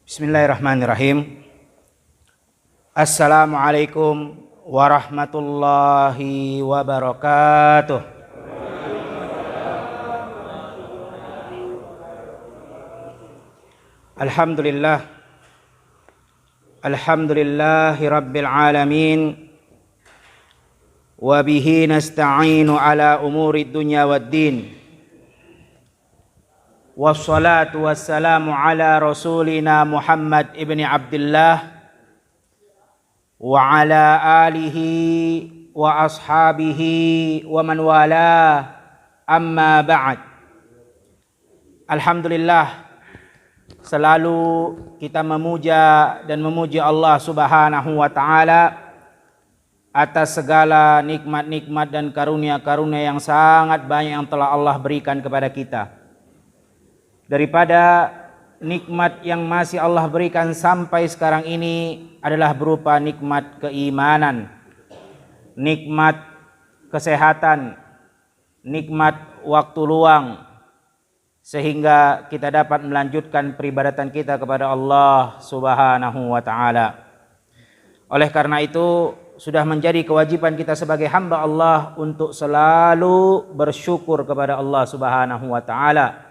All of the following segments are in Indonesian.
Bismillahirrahmanirrahim. Assalamualaikum warahmatullahi wabarakatuh. Alhamdulillah. Alhamdulillahi rabbil alamin. Wa bihi nasta'inu ala umuri dunya waddin. Wassalatu wassalamu ala rasulina Muhammad ibni Abdullah wa ala alihi wa ashabihi wa man wala, amma ba'd. Alhamdulillah, selalu kita memuja dan memuji Allah Subhanahu wa ta'ala atas segala nikmat-nikmat dan karunia-karunia yang sangat banyak yang telah Allah berikan kepada kita. Daripada nikmat yang masih Allah berikan sampai sekarang ini adalah berupa nikmat keimanan, nikmat kesehatan, nikmat waktu luang, sehingga kita dapat melanjutkan peribadatan kita kepada Allah Subhanahu wa ta'ala. Oleh karena itu, sudah menjadi kewajiban kita sebagai hamba Allah untuk selalu bersyukur kepada Allah Subhanahu wa ta'ala,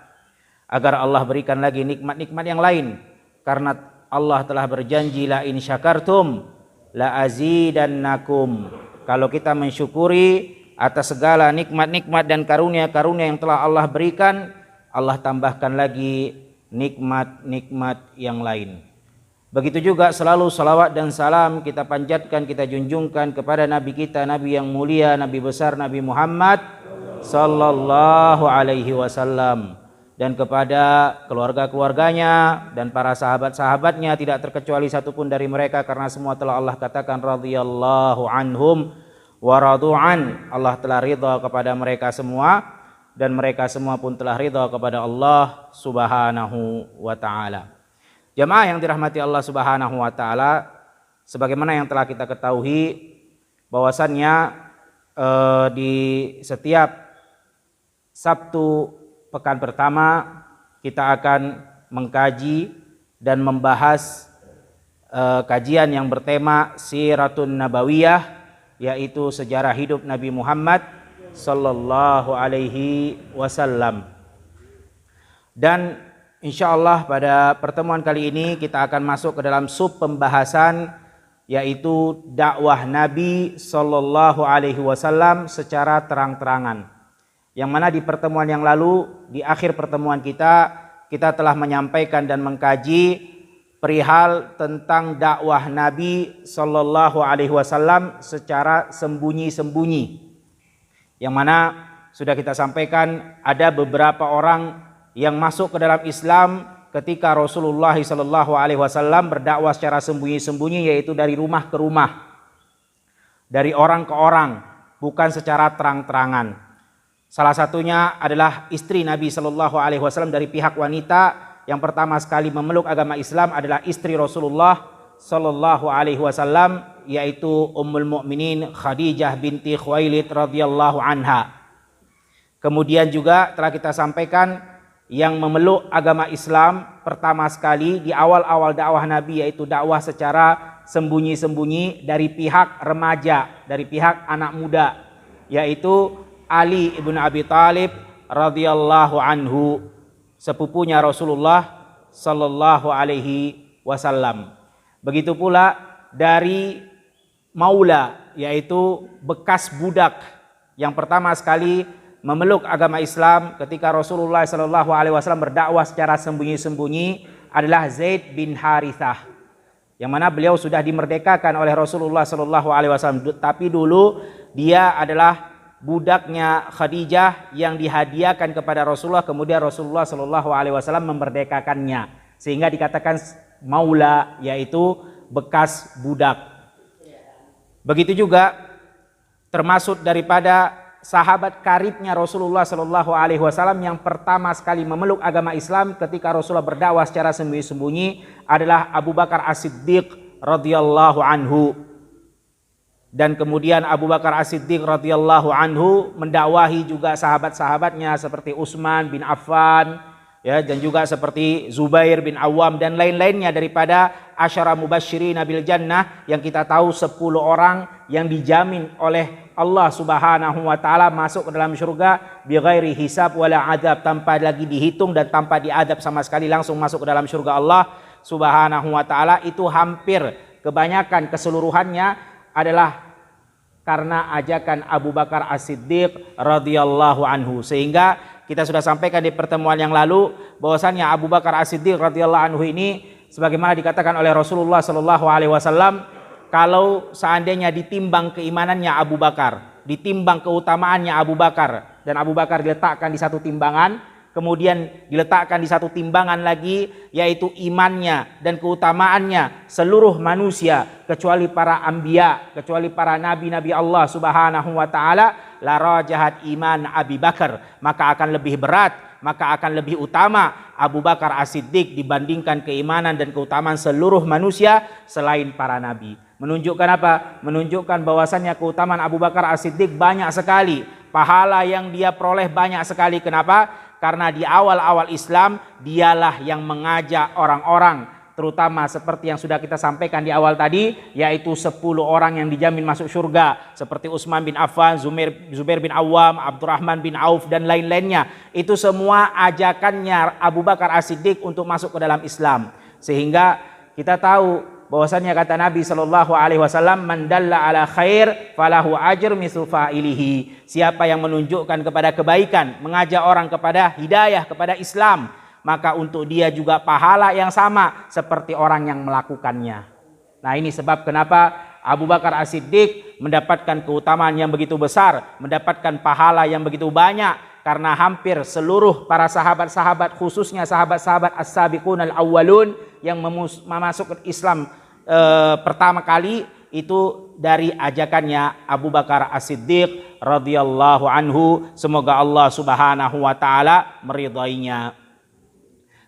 agar Allah berikan lagi nikmat-nikmat yang lain, karena Allah telah berjanji, la in syakartum la azidannakum. Kalau kita mensyukuri atas segala nikmat-nikmat dan karunia-karunia yang telah Allah berikan, Allah tambahkan lagi nikmat-nikmat yang lain. Begitu juga selalu salawat dan salam kita panjatkan, kita junjungkan kepada Nabi kita, Nabi yang mulia, Nabi besar, Nabi Muhammad sallallahu alaihi wasallam, dan kepada keluarga-keluarganya dan para sahabat-sahabatnya, tidak terkecuali satupun dari mereka, karena semua telah Allah katakan radhiyallahu anhum wa radu'an. Allah telah ridha kepada mereka semua, dan mereka semua pun telah ridha kepada Allah Subhanahu wa ta'ala. Jamaah yang dirahmati Allah Subhanahu wa ta'ala, sebagaimana yang telah kita ketahui bahwasannya di setiap Sabtu pekan pertama kita akan mengkaji dan membahas kajian yang bertema Siratun Nabawiyah, yaitu sejarah hidup Nabi Muhammad sallallahu alaihi wasallam. Dan insyaallah pada pertemuan kali ini kita akan masuk ke dalam sub pembahasan, yaitu dakwah Nabi sallallahu alaihi wasallam secara terang-terangan. Yang mana di pertemuan yang lalu, di akhir pertemuan kita telah menyampaikan dan mengkaji perihal tentang dakwah Nabi sallallahu alaihi wasallam secara sembunyi-sembunyi. Yang mana sudah kita sampaikan ada beberapa orang yang masuk ke dalam Islam ketika Rasulullah sallallahu alaihi wasallam berdakwah secara sembunyi-sembunyi, yaitu dari rumah ke rumah, dari orang ke orang, bukan secara terang-terangan. Salah satunya adalah istri Nabi Shallallahu Alaihi Wasallam. Dari pihak wanita yang pertama sekali memeluk agama Islam adalah istri Rasulullah Shallallahu Alaihi Wasallam, yaitu Ummul Mukminin Khadijah binti Khuwailid radhiyallahu anha. Kemudian juga telah kita sampaikan yang memeluk agama Islam pertama sekali di awal-awal dakwah Nabi, yaitu dakwah secara sembunyi-sembunyi dari pihak remaja, dari pihak anak muda, yaitu Ali ibn Abi Thalib radhiyallahu anhu, sepupunya Rasulullah sallallahu alaihi wasallam. Begitu pula dari maula, yaitu bekas budak yang pertama sekali memeluk agama Islam ketika Rasulullah sallallahu alaihi wasallam berdakwah secara sembunyi-sembunyi adalah Zaid bin Harithah, yang mana beliau sudah dimerdekakan oleh Rasulullah sallallahu alaihi wasallam, tapi dulu dia adalah budaknya Khadijah yang dihadiahkan kepada Rasulullah, kemudian Rasulullah Shallallahu Alaihi Wasallam memerdekakannya, sehingga dikatakan maula, yaitu bekas budak. Begitu juga termasuk daripada sahabat karibnya Rasulullah Shallallahu Alaihi Wasallam yang pertama sekali memeluk agama Islam ketika Rasulullah berdakwah secara sembunyi-sembunyi adalah Abu Bakar As-Siddiq radhiyallahu anhu. dan kemudian Abu Bakar As-Siddiq radhiyallahu anhu mendakwahi juga sahabat-sahabatnya seperti Utsman bin Affan, ya, dan juga seperti Zubair bin Awam dan lain-lainnya daripada asyara mubasysyirin bil jannah yang kita tahu 10 orang yang dijamin oleh Allah Subhanahu wa taala masuk ke dalam surga bighairi hisab wala adab, tanpa lagi dihitung dan tanpa diadab sama sekali, langsung masuk ke dalam surga Allah Subhanahu wa taala. Itu hampir kebanyakan keseluruhannya adalah karena ajakan Abu Bakar As-Siddiq radhiyallahu anhu. Sehingga kita sudah sampaikan di pertemuan yang lalu bahwasannya Abu Bakar As-Siddiq radhiyallahu anhu ini sebagaimana dikatakan oleh Rasulullah sallallahu alaihi wasallam, kalau seandainya ditimbang keimanannya Abu Bakar, ditimbang keutamaannya Abu Bakar, dan Abu Bakar diletakkan di satu timbangan, kemudian diletakkan di satu timbangan lagi, yaitu imannya dan keutamaannya seluruh manusia kecuali para anbiya, kecuali para nabi-nabi Allah Subhanahu wa taala, la rajahat iman Abi Bakar, maka akan lebih berat, maka akan lebih utama Abu Bakar As-Siddiq dibandingkan keimanan dan keutamaan seluruh manusia selain para nabi. Menunjukkan apa? Menunjukkan bahwasannya keutamaan Abu Bakar As-Siddiq banyak sekali, pahala yang dia peroleh banyak sekali. Kenapa? Karena di awal-awal Islam dialah yang mengajak orang-orang, terutama seperti yang sudah kita sampaikan di awal tadi, yaitu 10 orang yang dijamin masuk surga seperti Utsman bin Affan, Zubair bin Awam, Abdurrahman bin Auf dan lain-lainnya. Itu semua ajakannya Abu Bakar As-Siddiq untuk masuk ke dalam Islam. Sehingga kita tahu bahwasannya kata Nabi sallallahu alaihi wasallam, man dalla ala khair falahu ajr mislu fa'ilihi. Siapa yang menunjukkan kepada kebaikan, mengajak orang kepada hidayah, kepada Islam, maka untuk dia juga pahala yang sama seperti orang yang melakukannya. Nah, ini sebab kenapa Abu Bakar As-Siddiq mendapatkan keutamaan yang begitu besar, mendapatkan pahala yang begitu banyak, karena hampir seluruh para sahabat-sahabat, khususnya sahabat-sahabat as-sabiqun al-awwalun yang masuk ke Islam pertama kali, itu dari ajakannya Abu Bakar As-Siddiq radhiyallahu anhu. Semoga Allah Subhanahu wa taala meridainya.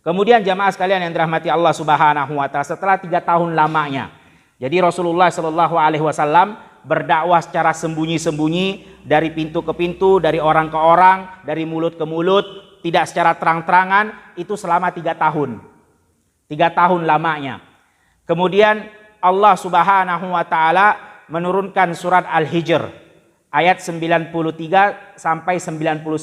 Kemudian jamaah sekalian yang dirahmati Allah Subhanahu wa taala, setelah 3 tahun lamanya, jadi Rasulullah sallallahu alaihi wasallam berdakwah secara sembunyi-sembunyi, dari pintu ke pintu, dari orang ke orang, dari mulut ke mulut, tidak secara terang-terangan, itu selama 3 tahun. 3 tahun lamanya. Kemudian Allah Subhanahu wa taala menurunkan surat Al-Hijr ayat 93 sampai 99,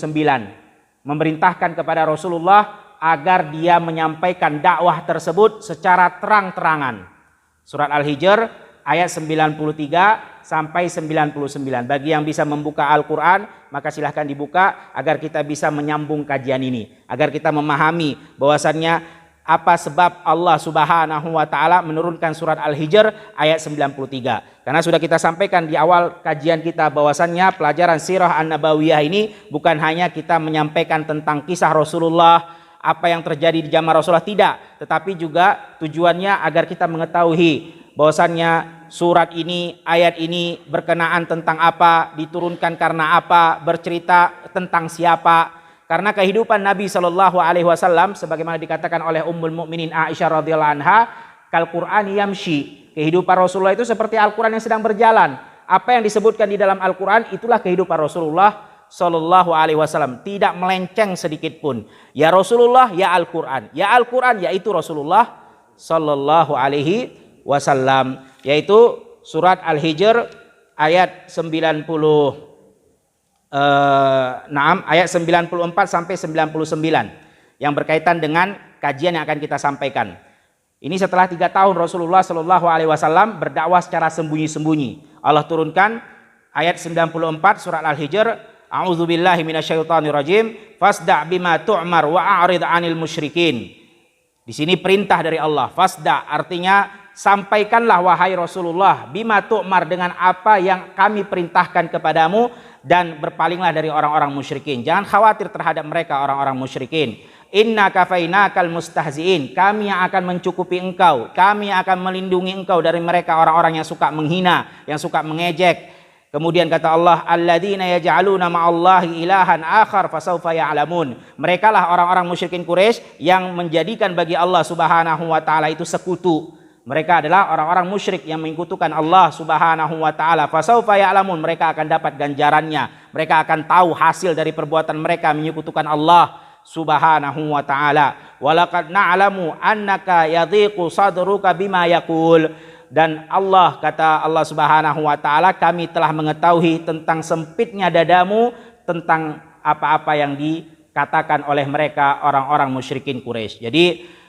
memerintahkan kepada Rasulullah agar dia menyampaikan dakwah tersebut secara terang-terangan. Surat Al-Hijr ayat 93 sampai 99. Bagi yang bisa membuka Al-Quran, maka silahkan dibuka agar kita bisa menyambung kajian ini, agar kita memahami bahwasannya apa sebab Allah Subhanahu wa taala menurunkan surat Al-Hijr ayat 93. Karena sudah kita sampaikan di awal kajian kita bahwasannya pelajaran sirah an-nabawiyah ini bukan hanya kita menyampaikan tentang kisah Rasulullah, apa yang terjadi di zaman Rasulullah, tidak, tetapi juga tujuannya agar kita mengetahui bahwasannya surat ini, ayat ini berkenaan tentang apa, diturunkan karena apa, bercerita tentang siapa. Karena kehidupan Nabi Shallallahu Alaihi Wasallam, sebagaimana dikatakan oleh Ummul Mukminin Aisyah radhiyallahu anha, kal Quran yamshi, kehidupan Rasulullah itu seperti Al-Quran yang sedang berjalan. Apa yang disebutkan di dalam Al-Quran itulah kehidupan Rasulullah Shallallahu Alaihi Wasallam, tidak melenceng sedikit pun. Ya Rasulullah, ya Al-Quran, ya Al-Quran, yaitu Rasulullah Shallallahu Alaihi Wasallam, yaitu surat Al-Hijr ayat ayat 94 sampai 99 yang berkaitan dengan kajian yang akan kita sampaikan. Ini setelah 3 tahun Rasulullah Shallallahu Alaihi Wasallam berdakwah secara sembunyi-sembunyi. Allah turunkan ayat 94 surat Al-Hijr, A'udzubillahi minasyaitonirrajim, fasda' bima tu'mar wa a'rid 'anil musyrikin. Di sini perintah dari Allah. Fasda' artinya sampaikanlah wahai Rasulullah, bima tu'mar, dengan apa yang kami perintahkan kepadamu, dan berpalinglah dari orang-orang musyrikin. Jangan khawatir terhadap mereka orang-orang musyrikin. Inna kafainakal mustahziin, kami yang akan mencukupi engkau, kami yang akan melindungi engkau dari mereka orang-orang yang suka menghina, yang suka mengejek. Kemudian kata Allah, alladzina yaj'aluna ma'allahi ilahan akhar fasawfa ya'lamun. Mereka lah orang-orang musyrikin Quraisy yang menjadikan bagi Allah Subhanahu wa taala itu sekutu. Mereka adalah orang-orang musyrik yang menyekutukan Allah Subhanahu wa taala. Fasaufa ya'lamun, mereka akan dapat ganjarannya. Mereka akan tahu hasil dari perbuatan mereka menyekutukan Allah Subhanahu wa taala. Walaqad na'lamu annaka yadhiqu sadruka bima yaqul. Dan Allah, kata Allah Subhanahu wa taala, kami telah mengetahui tentang sempitnya dadamu tentang apa-apa yang dikatakan oleh mereka orang-orang musyrikin Quraisy. Jadi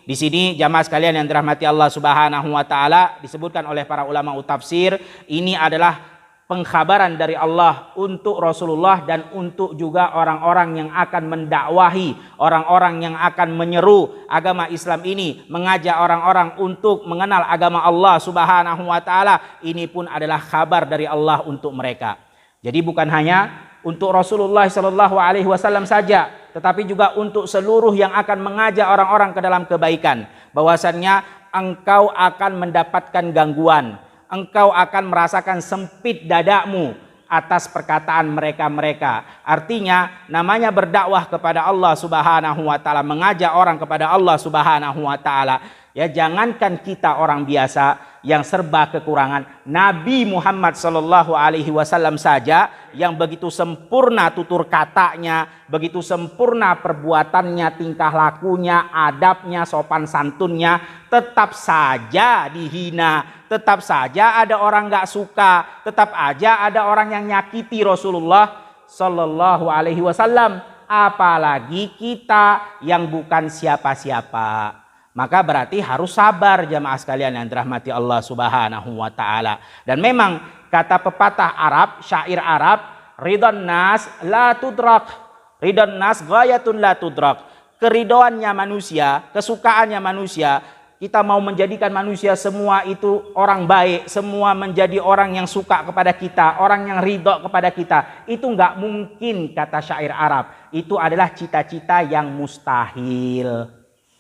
di sini jamaah sekalian yang dirahmati Allah Subhanahu wa taala, disebutkan oleh para ulama tafsir, ini adalah pengkhabaran dari Allah untuk Rasulullah dan untuk juga orang-orang yang akan mendakwahi, orang-orang yang akan menyeru agama Islam ini, mengajak orang-orang untuk mengenal agama Allah Subhanahu wa taala. Ini pun adalah kabar dari Allah untuk mereka. Jadi bukan hanya untuk Rasulullah sallallahu alaihi wasallam saja, tetapi juga untuk seluruh yang akan mengajak orang-orang ke dalam kebaikan, bahwasannya engkau akan mendapatkan gangguan, engkau akan merasakan sempit dadamu atas perkataan mereka-mereka. Artinya namanya berdakwah kepada Allah Subhanahu wa taala, mengajak orang kepada Allah Subhanahu wa taala. Ya, jangankan kita orang biasa yang serba kekurangan, Nabi Muhammad sallallahu alaihi wasallam saja yang begitu sempurna tutur katanya, begitu sempurna perbuatannya, tingkah lakunya, adabnya, sopan santunnya, tetap saja dihina, tetap saja ada orang nggak suka, tetap aja ada orang yang nyakiti Rasulullah sallallahu alaihi wasallam, apalagi kita yang bukan siapa-siapa. Maka berarti harus sabar jamaah sekalian yang dirahmati Allah Subhanahu wa taala. Dan memang kata pepatah Arab, syair Arab, ridwan nas la tudrak. Ridwan nas ghayatun la tudrak. Keridoannya manusia, kesukaannya manusia, kita mau menjadikan manusia semua itu orang baik, semua menjadi orang yang suka kepada kita, orang yang ridho kepada kita, itu enggak mungkin kata syair Arab. Itu adalah cita-cita yang mustahil.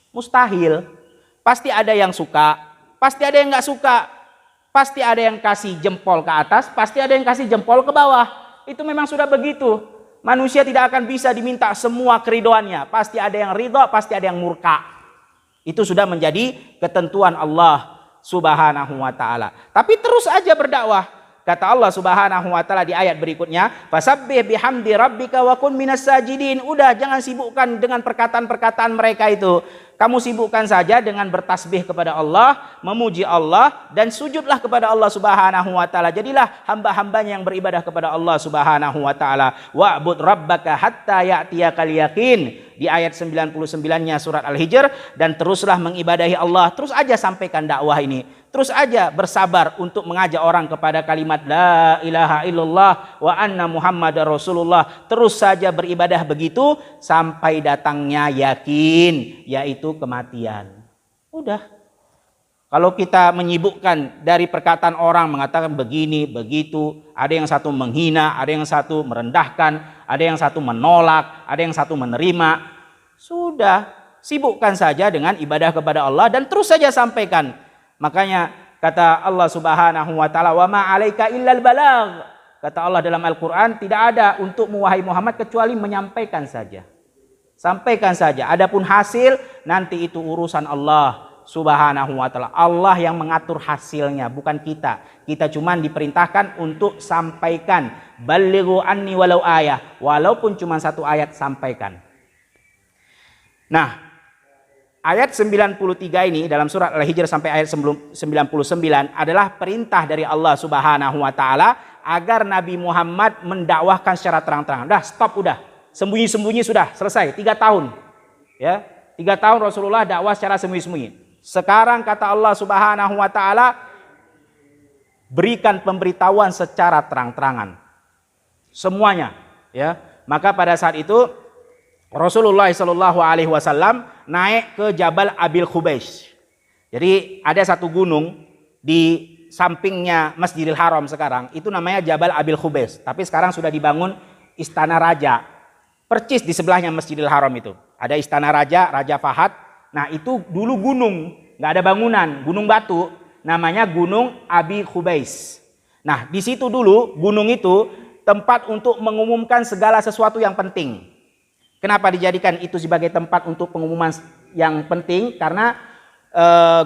Mustahil. Pasti ada yang suka, pasti ada yang nggak suka, pasti ada yang kasih jempol ke atas, pasti ada yang kasih jempol ke bawah. Itu memang sudah begitu. Manusia tidak akan bisa diminta semua keridoannya. Pasti ada yang ridho, pasti ada yang murka. Itu sudah menjadi ketentuan Allah Subhanahu wa taala. Tapi terus aja berdakwah. Kata Allah Subhanahu wa taala di ayat berikutnya, fasabbih bihamdi rabbika wa kun minas sajidin. Udah, jangan sibukkan dengan perkataan-perkataan mereka itu. Kamu sibukkan saja dengan bertasbih kepada Allah, memuji Allah, dan sujudlah kepada Allah Subhanahu wa taala. Jadilah hamba-hambanya yang beribadah kepada Allah Subhanahu wa taala. Wa'bud rabbaka hatta ya'tiyakal yaqin. Di ayat 99-nya surat Al-Hijr, dan teruslah mengibadahi Allah. Terus aja sampaikan dakwah ini. Terus aja bersabar untuk mengajak orang kepada kalimat la ilaha illallah wa anna muhammadar rasulullah. Terus saja beribadah begitu sampai datangnya yakin, yaitu kematian. Udah. Kalau kita menyibukkan dari perkataan orang mengatakan begini, begitu, ada yang satu menghina, ada yang satu merendahkan, ada yang satu menolak, ada yang satu menerima. Sudah, sibukkan saja dengan ibadah kepada Allah dan terus saja sampaikan. Makanya kata Allah Subhanahu wa taala, wa ma 'alaika illal balagh. Kata Allah dalam Al-Qur'an, tidak ada untukmu wahai Muhammad kecuali menyampaikan saja. Sampaikan saja. Adapun hasil nanti itu urusan Allah Subhanahu wa taala. Allah yang mengatur hasilnya, bukan kita. Kita cuma diperintahkan untuk sampaikan. Ballighu anni walau ayah. Walaupun cuma satu ayat, sampaikan. Nah, ayat 93 ini dalam surat Al-Hijr sampai ayat 99 adalah perintah dari Allah Subhanahu wa taala agar Nabi Muhammad mendakwahkan secara terang-terangan. Udah, stop, udah. Sembunyi-sembunyi sudah, selesai. 3 tahun. Ya, 3 tahun Rasulullah dakwah secara sembunyi-sembunyi. Sekarang kata Allah Subhanahu wa taala, berikan pemberitahuan secara terang-terangan. Semuanya, ya. Maka pada saat itu Rasulullah sallallahu alaihi wasallam naik ke Jabal Abil Khubais. Jadi ada satu gunung di sampingnya Masjidil Haram sekarang, itu namanya Jabal Abil Khubais. Tapi sekarang sudah dibangun istana raja. Percis di sebelahnya Masjidil Haram itu. Ada istana raja, Raja Fahad. Nah, itu dulu gunung, nggak ada bangunan, gunung batu, namanya Gunung Abi Khubais. Nah, di situ dulu gunung itu tempat untuk mengumumkan segala sesuatu yang penting. Kenapa dijadikan itu sebagai tempat untuk pengumuman yang penting? Karena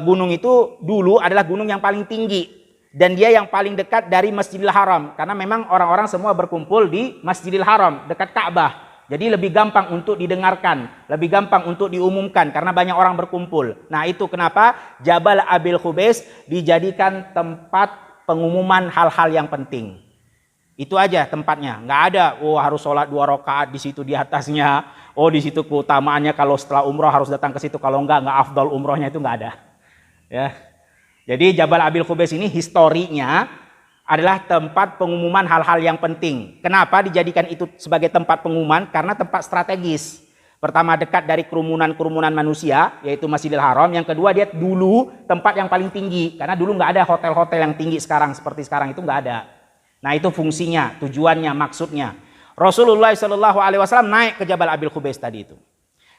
gunung itu dulu adalah gunung yang paling tinggi dan dia yang paling dekat dari Masjidil Haram, karena memang orang-orang semua berkumpul di Masjidil Haram dekat Ka'bah. Jadi lebih gampang untuk didengarkan, lebih gampang untuk diumumkan karena banyak orang berkumpul. Nah, itu kenapa Jabal Abil Khubais dijadikan tempat pengumuman hal-hal yang penting. Itu aja tempatnya, nggak ada harus sholat 2 rakaat di situ di atasnya. Di situ keutamaannya kalau setelah umroh harus datang ke situ, kalau nggak afdal umrohnya, itu nggak ada. Ya. Jadi Jabal Abil Khubais ini historinya adalah tempat pengumuman hal-hal yang penting. Kenapa dijadikan itu sebagai tempat pengumuman? Karena tempat strategis. Pertama, dekat dari kerumunan-kerumunan manusia, yaitu Masjidil Haram. Yang kedua, dia dulu tempat yang paling tinggi, karena dulu nggak ada hotel-hotel yang tinggi seperti sekarang itu nggak ada. Nah, itu fungsinya, tujuannya, maksudnya. Rasulullah SAW naik ke Jabal Abil Khubais tadi itu.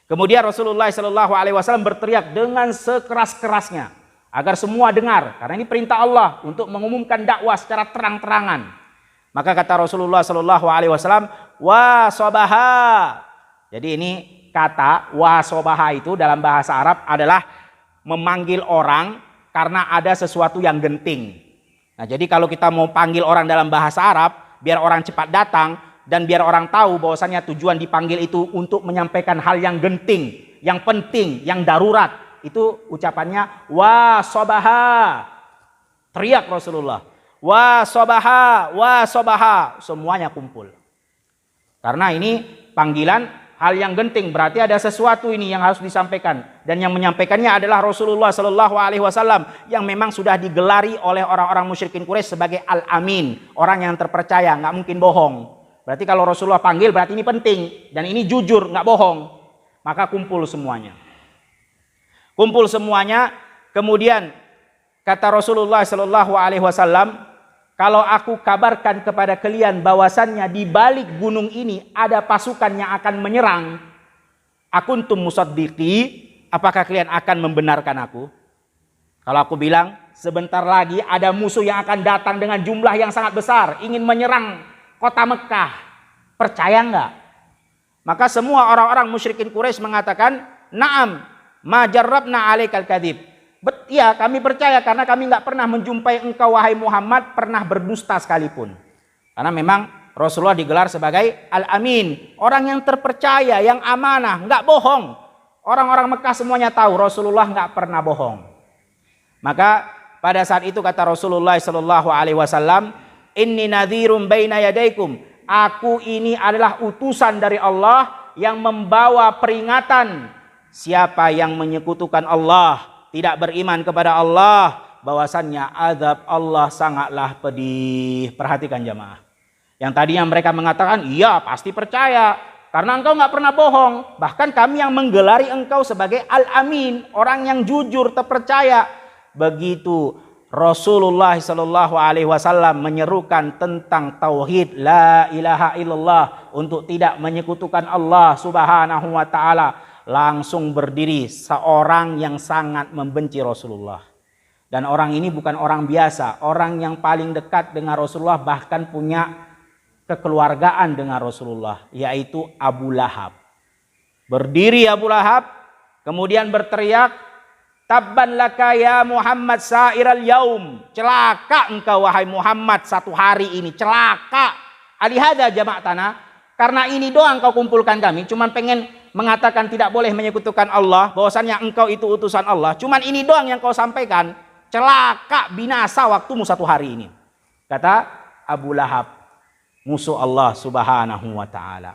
Kemudian Rasulullah SAW berteriak dengan sekeras-kerasnya agar semua dengar, karena ini perintah Allah untuk mengumumkan dakwah secara terang-terangan. Maka kata Rasulullah SAW, wa sobaha. Jadi ini kata wa sobaha itu dalam bahasa Arab adalah memanggil orang karena ada sesuatu yang genting. Nah, jadi kalau kita mau panggil orang dalam bahasa Arab, biar orang cepat datang dan biar orang tahu bahwasannya tujuan dipanggil itu untuk menyampaikan hal yang genting, yang penting, yang darurat. Itu ucapannya wa sobaha. Teriak Rasulullah, wa sobaha, wa sobaha. Semuanya kumpul. Karena ini panggilan hal yang genting, berarti ada sesuatu ini yang harus disampaikan. Dan yang menyampaikannya adalah Rasulullah SAW yang memang sudah digelari oleh orang-orang musyrikin Quraisy sebagai Al-Amin, orang yang terpercaya, nggak mungkin bohong. Berarti kalau Rasulullah panggil berarti ini penting dan ini jujur, nggak bohong. Maka kumpul semuanya. Kumpul semuanya, kemudian kata Rasulullah SAW, kalau aku kabarkan kepada kalian bahwasannya di balik gunung ini ada pasukan yang akan menyerang, akuntum musaddiqi, apakah kalian akan membenarkan aku? Kalau aku bilang sebentar lagi ada musuh yang akan datang dengan jumlah yang sangat besar, ingin menyerang kota Mekah, percaya enggak? Maka semua orang-orang musyrikin Quraisy mengatakan, na'am, ma jarrabna alaikal kadhib. Ya, kami percaya karena kami nggak pernah menjumpai engkau wahai Muhammad pernah berdusta sekalipun. Karena memang Rasulullah digelar sebagai Al-Amin, orang yang terpercaya, yang amanah, nggak bohong. Orang-orang Mekah semuanya tahu Rasulullah nggak pernah bohong. Maka pada saat itu kata Rasulullah SAW, inni nadhirum baina yadaikum. Aku ini adalah utusan dari Allah yang membawa peringatan. Siapa yang menyekutukan Allah, tidak beriman kepada Allah, bahwasannya azab Allah sangatlah pedih. Perhatikan jamaah. Yang tadinya mereka mengatakan, iya pasti percaya, karena engkau nggak pernah bohong. Bahkan kami yang menggelari engkau sebagai Al-Amin, orang yang jujur, terpercaya. Begitu Rasulullah SAW menyerukan tentang tauhid la ilaha illallah, untuk tidak menyekutukan Allah Subhanahu wa taala, langsung berdiri seorang yang sangat membenci Rasulullah. Dan orang ini bukan orang biasa, orang yang paling dekat dengan Rasulullah, bahkan punya kekeluargaan dengan Rasulullah, yaitu Abu Lahab. Berdiri Abu Lahab, kemudian berteriak, tabban laka ya Muhammad sa'iral yaum. Celaka engkau wahai Muhammad satu hari ini, celaka. Alihada jama'tana, karena ini doang kau kumpulkan kami, cuman pengen mengatakan tidak boleh menyekutukan Allah, bahwasannya engkau itu utusan Allah, cuman ini doang yang kau sampaikan, celaka, binasa waktumu satu hari ini. Kata Abu Lahab, musuh Allah Subhanahu wa taala.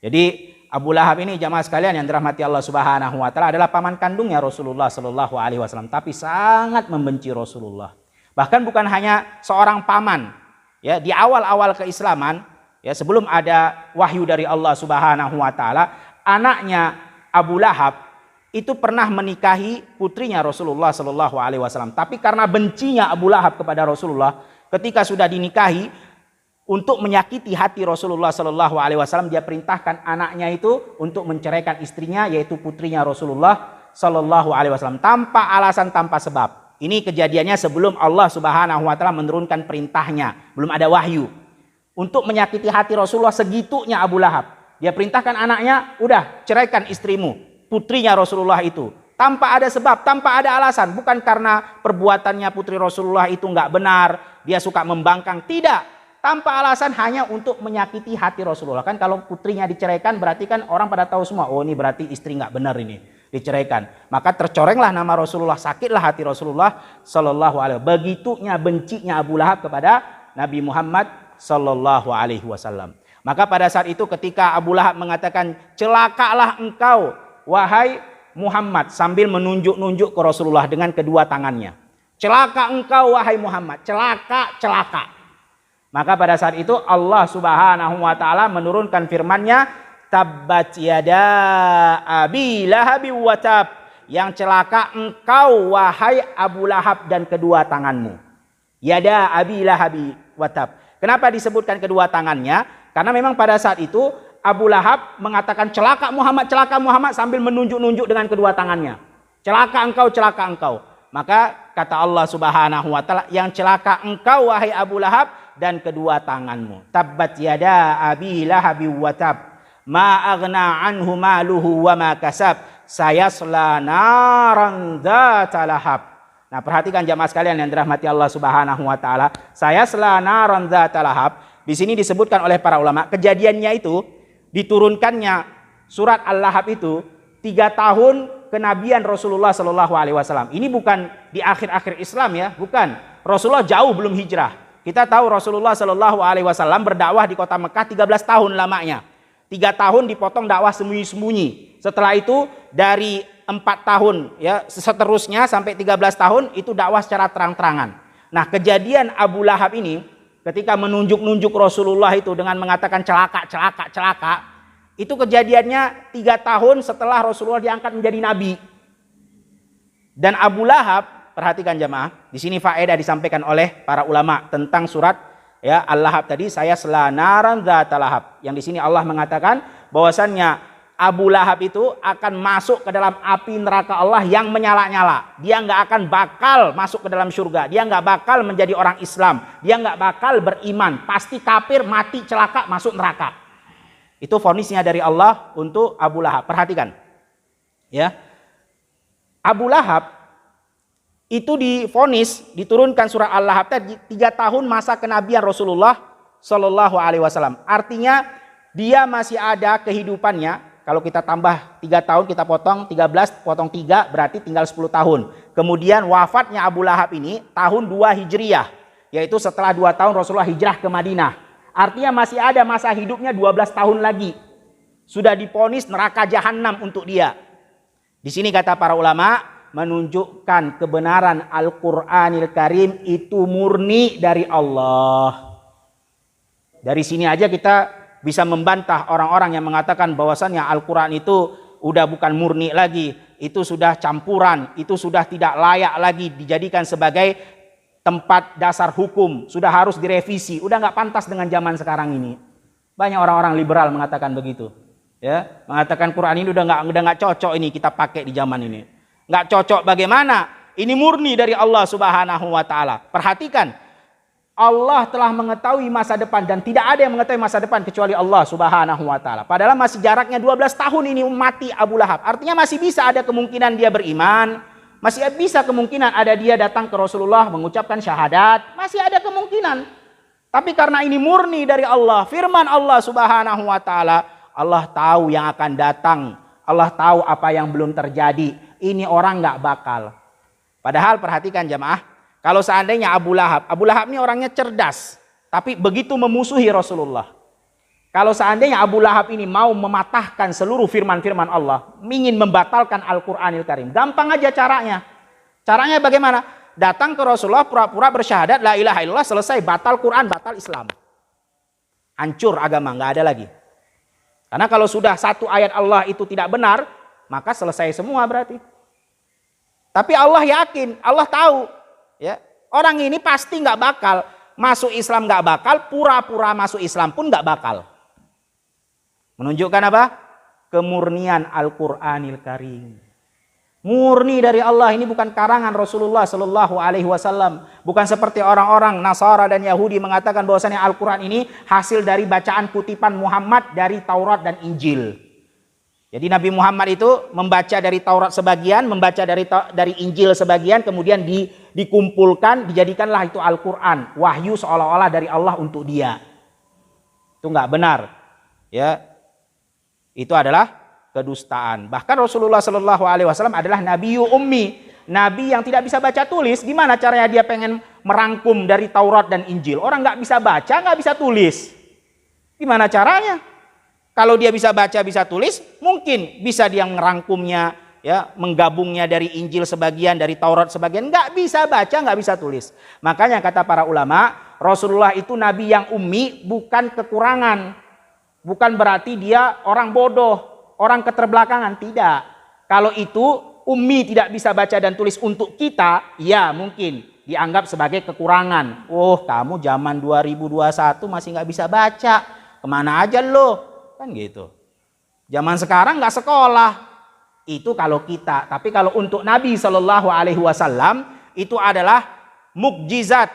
Jadi Abu Lahab ini jamaah sekalian yang dirahmati Allah Subhanahu wa taala adalah paman kandungnya Rasulullah sallallahu alaihi wasallam, tapi sangat membenci Rasulullah. Bahkan bukan hanya seorang paman, ya, di awal-awal keislaman, ya, sebelum ada wahyu dari Allah Subhanahu wa taala, anaknya Abu Lahab itu pernah menikahi putrinya Rasulullah sallallahu alaihi wasallam. Tapi karena bencinya Abu Lahab kepada Rasulullah, ketika sudah dinikahi, untuk menyakiti hati Rasulullah sallallahu alaihi wasallam, dia perintahkan anaknya itu untuk menceraikan istrinya, yaitu putrinya Rasulullah sallallahu alaihi wasallam, tanpa alasan, tanpa sebab. Ini kejadiannya sebelum Allah Subhanahu wa taala menurunkan perintahnya, belum ada wahyu. Untuk menyakiti hati Rasulullah segitunya Abu Lahab, dia perintahkan anaknya, udah ceraikan istrimu, putrinya Rasulullah itu. Tanpa ada sebab, tanpa ada alasan. Bukan karena perbuatannya putri Rasulullah itu nggak benar, dia suka membangkang. Tidak. Tanpa alasan, hanya untuk menyakiti hati Rasulullah. Kan kalau putrinya diceraikan berarti kan orang pada tahu semua, oh ini berarti istri nggak benar ini, diceraikan. Maka tercorenglah nama Rasulullah, sakitlah hati Rasulullah Sallallahu Alaihi Wasallam. Begitunya bencinya Abu Lahab kepada Nabi Muhammad Sallallahu Alaihi Wasallam. Maka pada saat itu ketika Abu Lahab mengatakan, celakalah engkau wahai Muhammad, sambil menunjuk-nunjuk ke Rasulullah dengan kedua tangannya. Celaka engkau wahai Muhammad, celaka, celaka. Maka pada saat itu Allah Subhanahu wa taala menurunkan firman-Nya, tabbat yada abi lahab wa tab. Yang celaka engkau wahai Abu Lahab dan kedua tanganmu. Yada abi lahab wa tab. Kenapa disebutkan kedua tangannya? Karena memang pada saat itu Abu Lahab mengatakan celaka Muhammad sambil menunjuk-nunjuk dengan kedua tangannya. Celaka engkau, celaka engkau. Maka kata Allah Subhanahu wa taala, yang celaka engkau wahai Abu Lahab dan kedua tanganmu. Tabbat yada abi lahab wa tab. Ma aghna anhu maluhu wa ma kasab. Sayasla naran dzata lahab. Nah, perhatikan jamaah sekalian yang dirahmati Allah Subhanahu wa taala. Sayasla naran dzata lahab. Di sini disebutkan oleh para ulama, kejadiannya itu diturunkannya surat Al-Lahab itu 3 tahun kenabian Rasulullah Sallallahu Alaihi Wasallam. Ini bukan di akhir-akhir Islam ya, bukan. Rasulullah jauh belum hijrah. Kita tahu Rasulullah Sallallahu Alaihi Wasallam berdakwah di kota Mekah 13 tahun lamanya. 3 tahun dipotong dakwah sembunyi-sembunyi. Setelah itu dari 4 tahun ya seterusnya sampai 13 tahun itu dakwah secara terang-terangan. Nah, kejadian Abu Lahab ini ketika menunjuk-nunjuk Rasulullah itu dengan mengatakan celaka, celaka, celaka, itu kejadiannya 3 tahun setelah Rasulullah diangkat menjadi nabi. Dan Abu Lahab, perhatikan jamaah, di sini faedah disampaikan oleh para ulama tentang surat ya Al-Lahab tadi, saya selanaran dzata lahab. Yang di sini Allah mengatakan bahwasannya Abu Lahab itu akan masuk ke dalam api neraka Allah yang menyala-nyala. Dia nggak akan bakal masuk ke dalam surga. Dia nggak bakal menjadi orang Islam. Dia nggak bakal beriman. Pasti kafir, mati, celaka, masuk neraka. Itu vonisnya dari Allah untuk Abu Lahab. Perhatikan. Ya. Abu Lahab itu divonis, diturunkan surah Al-Lahab tadi 3 tahun masa kenabian Rasulullah Sallallahu Alaihi Wasallam. Artinya dia masih ada kehidupannya. Kalau kita tambah 3 tahun, kita potong 13, potong 3, berarti tinggal 10 tahun. Kemudian wafatnya Abu Lahab ini tahun 2 Hijriyah. Yaitu setelah 2 tahun Rasulullah hijrah ke Madinah. Artinya masih ada masa hidupnya 12 tahun lagi. Sudah divonis neraka jahanam untuk dia. Di sini kata para ulama, menunjukkan kebenaran Al-Quranil Karim itu murni dari Allah. Dari sini aja kita bisa membantah orang-orang yang mengatakan bahwasannya Al-Quran itu udah bukan murni lagi. Itu sudah campuran, itu sudah tidak layak lagi dijadikan sebagai tempat dasar hukum. Sudah harus direvisi, udah nggak pantas dengan zaman sekarang ini. Banyak orang-orang liberal mengatakan begitu. Ya, mengatakan Quran ini udah nggak cocok ini kita pakai di zaman ini. Nggak cocok bagaimana? Ini murni dari Allah Subhanahu wa taala. Perhatikan. Allah telah mengetahui masa depan dan tidak ada yang mengetahui masa depan kecuali Allah Subhanahu wa taala. Padahal masih jaraknya 12 tahun ini mati Abu Lahab. Artinya masih bisa ada kemungkinan dia beriman, masih bisa kemungkinan ada dia datang ke Rasulullah mengucapkan syahadat, masih ada kemungkinan. Tapi karena ini murni dari Allah, firman Allah Subhanahu wa taala, Allah tahu yang akan datang, Allah tahu apa yang belum terjadi. Ini orang nggak bakal. Padahal perhatikan jamaah, kalau seandainya Abu Lahab ini orangnya cerdas, tapi begitu memusuhi Rasulullah. Kalau seandainya Abu Lahab ini mau mematahkan seluruh firman-firman Allah, ingin membatalkan Al-Quranil Karim, gampang aja caranya. Caranya bagaimana? Datang ke Rasulullah, pura-pura bersyahadat, la ilaha illallah, selesai, batal Quran, batal Islam. Hancur agama, nggak ada lagi. Karena kalau sudah satu ayat Allah itu tidak benar, maka selesai semua berarti. Tapi Allah yakin, Allah tahu. Ya, orang ini pasti nggak bakal masuk Islam, nggak bakal pura-pura masuk Islam pun nggak bakal. Menunjukkan apa? Kemurnian Al-Quranil Karim. Murni dari Allah, ini bukan karangan Rasulullah Sallallahu Alaihi Wasallam. Bukan seperti orang-orang Nasara dan Yahudi mengatakan bahwasanya Al-Quran ini hasil dari bacaan kutipan Muhammad dari Taurat dan Injil. Jadi Nabi Muhammad itu membaca dari Taurat sebagian, membaca dari Injil sebagian, kemudian dikumpulkan, dijadikanlah itu Al-Quran, wahyu seolah-olah dari Allah untuk dia. Itu nggak benar, ya. Itu adalah kedustaan. Bahkan Rasulullah Shallallahu Alaihi Wasallam adalah Nabi Ummi, Nabi yang tidak bisa baca tulis. Gimana caranya dia pengen merangkum dari Taurat dan Injil? Orang nggak bisa baca, nggak bisa tulis. Gimana caranya? Kalau dia bisa baca, bisa tulis, mungkin bisa dia ngerangkumnya, ya, menggabungnya dari Injil sebagian, dari Taurat sebagian. Nggak bisa baca, nggak bisa tulis. Makanya kata para ulama, Rasulullah itu Nabi yang ummi, bukan kekurangan. Bukan berarti dia orang bodoh, orang keterbelakangan. Tidak. Kalau itu ummi tidak bisa baca dan tulis untuk kita, ya mungkin dianggap sebagai kekurangan. Oh, kamu zaman 2021 masih nggak bisa baca. Kemana aja lo? Kan gitu. Zaman sekarang nggak sekolah. Itu kalau kita. Tapi kalau untuk Nabi Shallallahu Alaihi Wasallam itu adalah mukjizat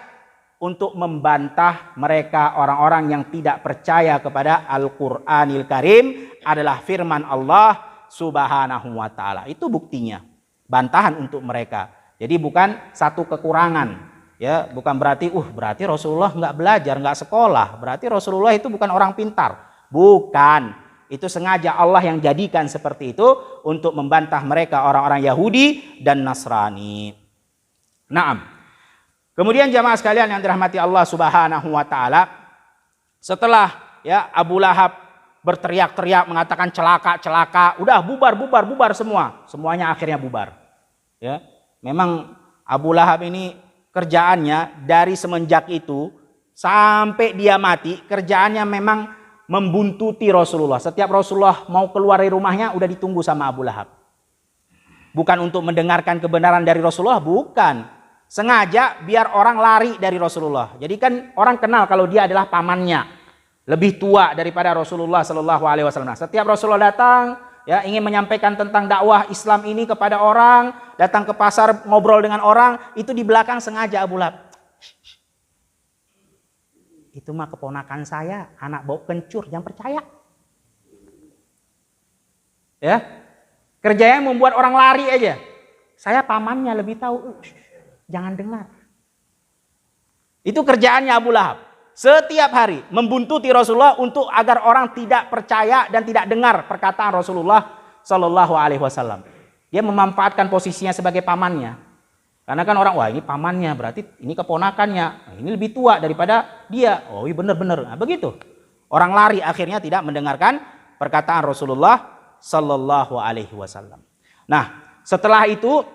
untuk membantah mereka orang-orang yang tidak percaya kepada Al-Qur'anil Karim adalah firman Allah Subhanahu wa taala. Itu buktinya. Bantahan untuk mereka. Jadi bukan satu kekurangan, ya, bukan berarti berarti Rasulullah nggak belajar, nggak sekolah. Berarti Rasulullah itu bukan orang pintar. Bukan. Itu sengaja Allah yang jadikan seperti itu untuk membantah mereka orang-orang Yahudi dan Nasrani. Naam. Kemudian jamaah sekalian yang dirahmati Allah Subhanahu wa taala, setelah ya Abu Lahab berteriak-teriak mengatakan celaka, udah bubar semua. Semuanya akhirnya bubar. Ya. Memang Abu Lahab ini kerjaannya dari semenjak itu sampai dia mati, kerjaannya memang membuntuti Rasulullah. Setiap Rasulullah mau keluar dari rumahnya udah ditunggu sama Abu Lahab. Bukan untuk mendengarkan kebenaran dari Rasulullah, bukan. Sengaja biar orang lari dari Rasulullah. Jadi kan orang kenal kalau dia adalah pamannya, lebih tua daripada Rasulullah Shallallahu Alaihi Wasallam. Setiap Rasulullah datang, ya, ingin menyampaikan tentang dakwah Islam ini kepada orang, datang ke pasar ngobrol dengan orang, itu di belakang sengaja Abu Lahab. Itu mah keponakan saya, anak bau kencur, jangan percaya. Ya, kerjanya membuat orang lari aja. Saya pamannya lebih tahu, jangan dengar. Itu kerjaannya Abu Lahab. Setiap hari membuntuti Rasulullah untuk agar orang tidak percaya dan tidak dengar perkataan Rasulullah Shallallahu Alaihi Wasallam. Dia memanfaatkan posisinya sebagai pamannya. Karena kan orang, wah ini pamannya, berarti ini keponakannya, ini lebih tua daripada dia. Oh iya benar-benar. Nah, begitu. Orang lari akhirnya tidak mendengarkan perkataan Rasulullah Sallallahu Alaihi Wasallam. Nah, setelah itu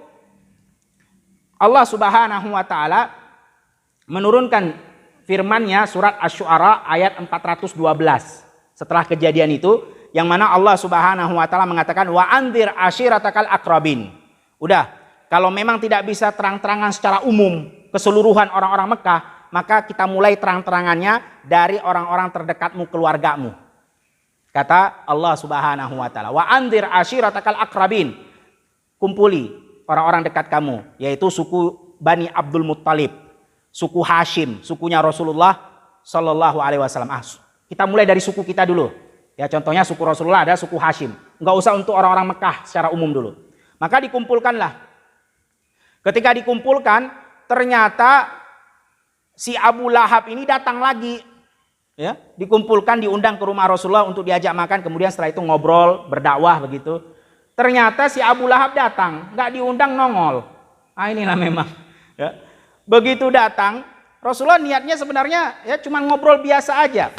Allah Subhanahu Wa Taala menurunkan firman-Nya surat Asy-Syu'ara ayat 412. Setelah kejadian itu, yang mana Allah Subhanahu Wa Taala mengatakan wa anzir ashiratakal aqrabin. Udah. Kalau memang tidak bisa terang-terangan secara umum keseluruhan orang-orang Mekah, maka kita mulai terang-terangannya dari orang-orang terdekatmu, keluargamu. Kata Allah Subhanahu wa taala, "Wa anzir ashiratakal aqrabin." Kumpuli orang-orang dekat kamu, yaitu suku Bani Abdul Muttalib, suku Hashim, sukunya Rasulullah Shallallahu Alaihi Wasallam. Kita mulai dari suku kita dulu. Ya, contohnya suku Rasulullah ada suku Hashim. Enggak usah untuk orang-orang Mekah secara umum dulu. Maka dikumpulkanlah. Ketika dikumpulkan, ternyata si Abu Lahab ini datang lagi. Ya, dikumpulkan, diundang ke rumah Rasulullah untuk diajak makan, kemudian setelah itu ngobrol, berdakwah begitu. Ternyata si Abu Lahab datang, nggak diundang nongol. Inilah memang. Ya. Begitu datang, Rasulullah niatnya sebenarnya ya cuma ngobrol biasa aja.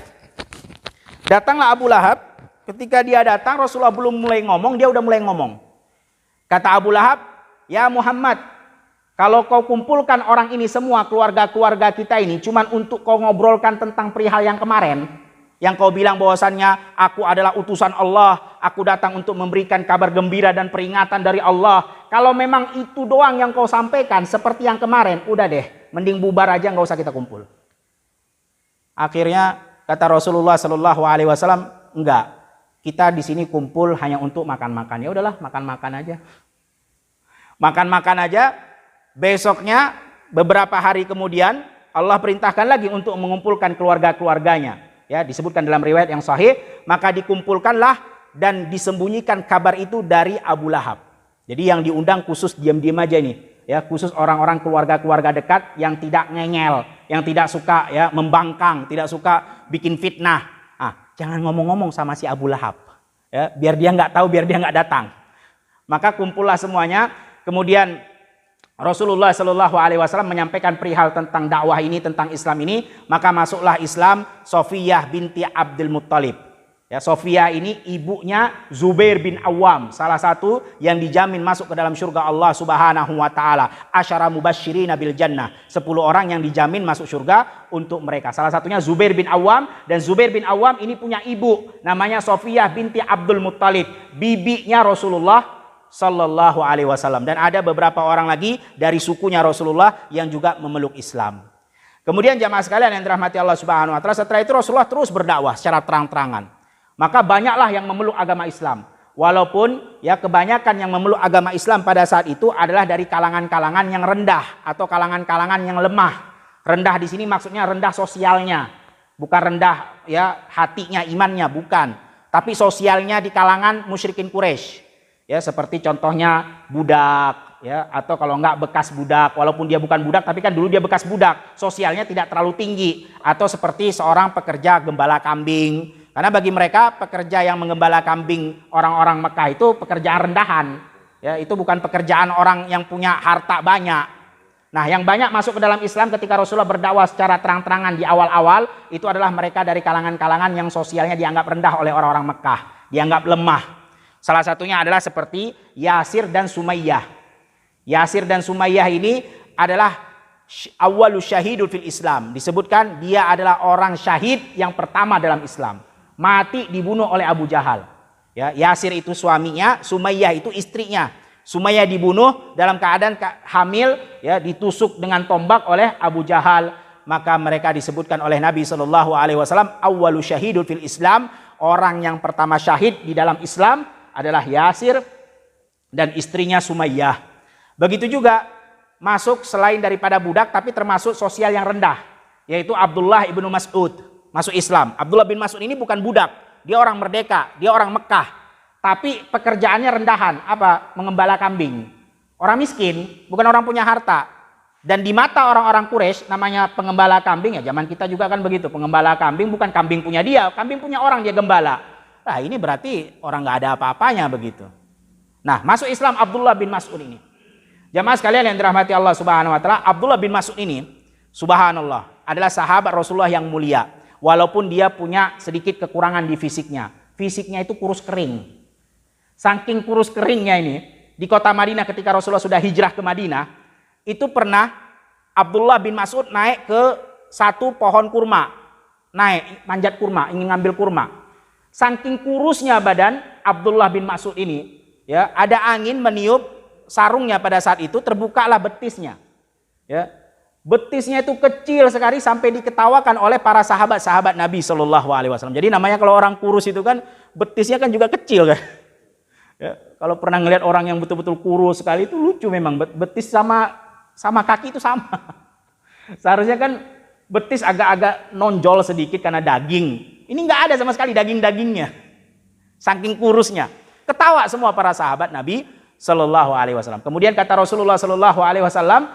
Datanglah Abu Lahab. Ketika dia datang, Rasulullah belum mulai ngomong, dia udah mulai ngomong. Kata Abu Lahab, "Ya Muhammad, kalau kau kumpulkan orang ini semua, keluarga-keluarga kita ini, cuman untuk kau ngobrolkan tentang perihal yang kemarin, yang kau bilang bahwasannya aku adalah utusan Allah, aku datang untuk memberikan kabar gembira dan peringatan dari Allah. Kalau memang itu doang yang kau sampaikan seperti yang kemarin, udah deh, mending bubar aja, nggak usah kita kumpul." Akhirnya kata Rasulullah Shallallahu Alaihi Wasallam, enggak, kita di sini kumpul hanya untuk makan-makan. Ya udahlah, makan-makan aja, makan-makan aja. Besoknya beberapa hari kemudian Allah perintahkan lagi untuk mengumpulkan keluarga-keluarganya. Ya, disebutkan dalam riwayat yang sahih, maka dikumpulkanlah dan disembunyikan kabar itu dari Abu Lahab. Jadi yang diundang khusus diam-diam aja nih, ya, khusus orang-orang keluarga-keluarga dekat yang tidak ngengel, yang tidak suka ya membangkang, tidak suka bikin fitnah. Jangan ngomong-ngomong sama si Abu Lahab, ya, biar dia nggak tahu, biar dia nggak datang. Maka kumpullah semuanya. Kemudian Rasulullah Shallallahu Alaihi Wasallam menyampaikan perihal tentang dakwah ini, tentang Islam ini. Maka masuklah Islam Sofiyah binti Abdul Muttalib. Ya, Sofiyah ini ibunya Zubair bin Awam, salah satu yang dijamin masuk ke dalam surga Allah Subhanahu wa taala. Asyara mubasysyirina bil jannah, 10 orang yang dijamin masuk surga untuk mereka. Salah satunya Zubair bin Awam, dan Zubair bin Awam ini punya ibu namanya Sofiyah binti Abdul Muttalib, bibinya Rasulullah Sallallahu Alaihi Wasallam. Dan ada beberapa orang lagi dari sukunya Rasulullah yang juga memeluk Islam. Kemudian jamaah sekalian yang dirahmati Allah Subhanahu wa taala, setelah itu Rasulullah terus berdakwah secara terang-terangan. Maka banyaklah yang memeluk agama Islam. Walaupun ya kebanyakan yang memeluk agama Islam pada saat itu adalah dari kalangan-kalangan yang rendah atau kalangan-kalangan yang lemah. Rendah di sini maksudnya rendah sosialnya, bukan rendah ya hatinya, imannya, bukan. Tapi sosialnya di kalangan musyrikin Quraisy. Ya, seperti contohnya budak, ya, atau kalau enggak bekas budak, walaupun dia bukan budak tapi kan dulu dia bekas budak, sosialnya tidak terlalu tinggi. Atau seperti seorang pekerja gembala kambing. Karena bagi mereka pekerja yang menggembala kambing orang-orang Mekah itu pekerjaan rendahan. Ya, itu bukan pekerjaan orang yang punya harta banyak. Nah, yang banyak masuk ke dalam Islam ketika Rasulullah berdakwah secara terang-terangan di awal-awal itu adalah mereka dari kalangan-kalangan yang sosialnya dianggap rendah oleh orang-orang Mekah, dianggap lemah. Salah satunya adalah seperti Yasir dan Sumayyah. Yasir dan Sumayyah ini adalah awwalus syahidul fil Islam. Disebutkan dia adalah orang syahid yang pertama dalam Islam. Mati dibunuh oleh Abu Jahal. Ya, Yasir itu suaminya, Sumayyah itu istrinya. Sumayyah dibunuh dalam keadaan hamil, ya, ditusuk dengan tombak oleh Abu Jahal. Maka mereka disebutkan oleh Nabi Shallallahu Alaihi Wasallam awwalu syahidul fil Islam. Orang yang pertama syahid di dalam Islam adalah Yasir dan istrinya Sumayyah. Begitu juga masuk selain daripada budak tapi termasuk sosial yang rendah, yaitu Abdullah ibnu Mas'ud. Masuk Islam. Abdullah bin Mas'ud ini bukan budak, dia orang merdeka, dia orang Mekah. Tapi pekerjaannya rendahan, apa? Mengembala kambing. Orang miskin, bukan orang punya harta. Dan di mata orang-orang Quraisy namanya pengembala kambing, ya zaman kita juga kan begitu. Pengembala kambing bukan kambing punya dia, kambing punya orang dia gembala. Nah, ini berarti orang nggak ada apa-apanya begitu. Nah, masuk Islam Abdullah bin Mas'ud ini. Jamaah sekalian yang dirahmati Allah Subhanahu wa taala, Abdullah bin Mas'ud ini subhanallah adalah sahabat Rasulullah yang mulia. Walaupun dia punya sedikit kekurangan di fisiknya. Fisiknya itu kurus kering. Saking kurus keringnya ini, di kota Madinah ketika Rasulullah sudah hijrah ke Madinah, itu pernah Abdullah bin Mas'ud naik ke satu pohon kurma. Naik, manjat kurma, ingin ngambil kurma. Saking kurusnya badan Abdullah bin Mas'ud ini, ya, ada angin meniup sarungnya pada saat itu, terbukalah betisnya. Ya. Betisnya itu kecil sekali sampai diketawakan oleh para sahabat-sahabat Nabi Shallallahu Alaihi Wasallam. Jadi namanya kalau orang kurus itu kan betisnya kan juga kecil kan. Ya, kalau pernah ngelihat orang yang betul-betul kurus sekali itu lucu memang, betis sama kaki itu sama. Seharusnya kan betis agak-agak nonjol sedikit karena daging. Ini nggak ada sama sekali daging-dagingnya. Saking kurusnya. Ketawa semua para sahabat Nabi Shallallahu Alaihi Wasallam. Kemudian kata Rasulullah Shallallahu Alaihi Wasallam,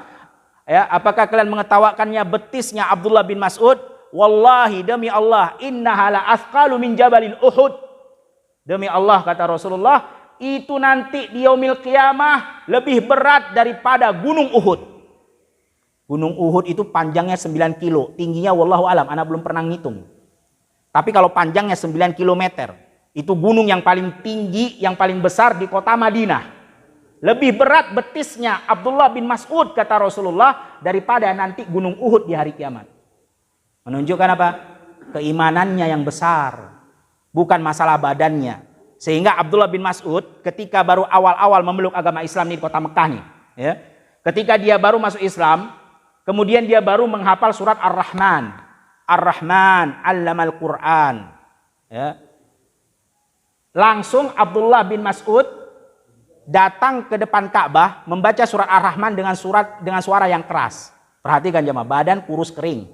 ya, apakah kalian mengetawakannya betisnya Abdullah bin Mas'ud? Wallahi demi Allah, innaha la athqalu min jabalil Uhud. Demi Allah kata Rasulullah, itu nanti di yaumil qiyamah lebih berat daripada gunung Uhud. Gunung Uhud itu panjangnya 9 kilo, tingginya wallahu alam, anak belum pernah ngitung. Tapi kalau panjangnya 9 kilometer, itu gunung yang paling tinggi, yang paling besar di kota Madinah. Lebih berat betisnya Abdullah bin Mas'ud kata Rasulullah daripada nanti gunung Uhud di hari kiamat. Menunjukkan apa? Keimanannya yang besar, bukan masalah badannya. Sehingga Abdullah bin Mas'ud ketika baru awal-awal memeluk agama Islam di kota Mekah nih, ya. Ketika dia baru masuk Islam, kemudian dia baru menghafal surat Ar-Rahman. Ar-Rahman 'allamal Qur'an. Ya. Langsung Abdullah bin Mas'ud datang ke depan Ka'bah membaca surat Ar-Rahman dengan suara yang keras. Perhatikan jemaah, badan kurus kering.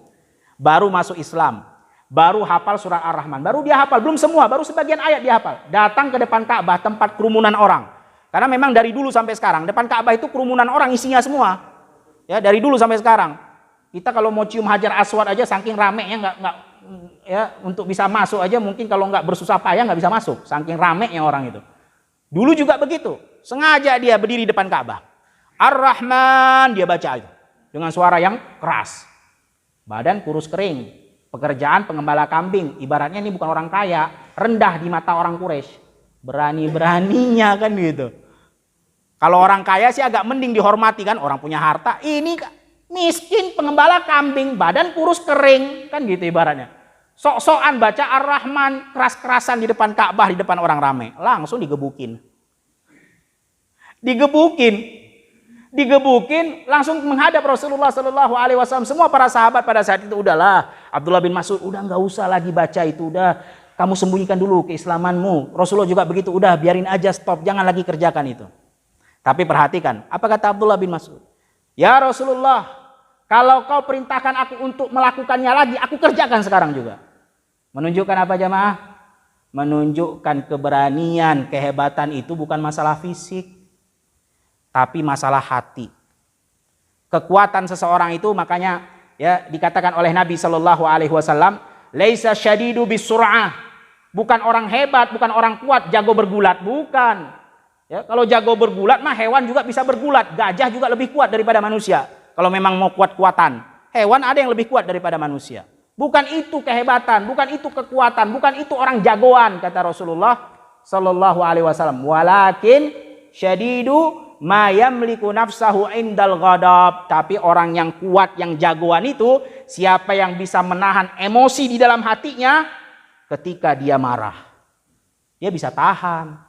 Baru masuk Islam. baru hafal surat Ar-Rahman. Baru dia hafal, belum semua, baru sebagian ayat dia hafal. Datang ke depan Ka'bah, tempat kerumunan orang. Karena memang dari dulu sampai sekarang, depan Ka'bah itu kerumunan orang isinya semua. Ya, dari dulu sampai sekarang. Kita kalau mau cium Hajar Aswad aja saking ramenya nggak ya, untuk bisa masuk aja mungkin kalau nggak bersusah payah nggak bisa masuk. Saking ramenya orang itu. Dulu juga begitu. Sengaja dia berdiri depan Ka'bah. Ar-Rahman dia baca itu dengan suara yang keras. Badan kurus kering. Pekerjaan pengembala kambing. Ibaratnya ini bukan orang kaya, rendah di mata orang Quraisy. Berani-beraninya kan gitu. Kalau orang kaya sih agak mending dihormati kan, orang punya harta. Ini miskin pengembala kambing, badan kurus kering kan gitu ibaratnya. Sok-sokan baca Ar-Rahman, keras-kerasan di depan Ka'bah, di depan orang ramai. Langsung digebukin. Digebukin, langsung menghadap Rasulullah Shallallahu Alaihi Wasallam. Semua para sahabat pada saat itu udahlah. Abdullah bin Mas'ud, udah nggak usah lagi baca itu, udah kamu sembunyikan dulu keislamanmu. Rasulullah juga begitu, udah biarin aja, stop, jangan lagi kerjakan itu. Tapi perhatikan, apa kata Abdullah bin Mas'ud? Ya Rasulullah, kalau kau perintahkan aku untuk melakukannya lagi, aku kerjakan sekarang juga. Menunjukkan apa jamaah? Menunjukkan keberanian, kehebatan itu bukan masalah fisik, tapi masalah hati. Kekuatan seseorang itu makanya ya dikatakan oleh Nabi Shallallahu Alaihi Wasallam, laisa syadidu bisur'ah, bukan orang hebat, bukan orang kuat, jago bergulat, bukan. Ya, kalau jago bergulat mah hewan juga bisa bergulat, gajah juga lebih kuat daripada manusia. Kalau memang mau kuat-kuatan, hewan ada yang lebih kuat daripada manusia. Bukan itu kehebatan, bukan itu kekuatan, bukan itu orang jagoan kata Rasulullah Shallallahu Alaihi Wasallam. Walakin syadidu ma yamliku nafsahu indal ghadab. Tapi orang yang kuat, yang jagoan itu siapa yang bisa menahan emosi di dalam hatinya ketika dia marah. Dia bisa tahan.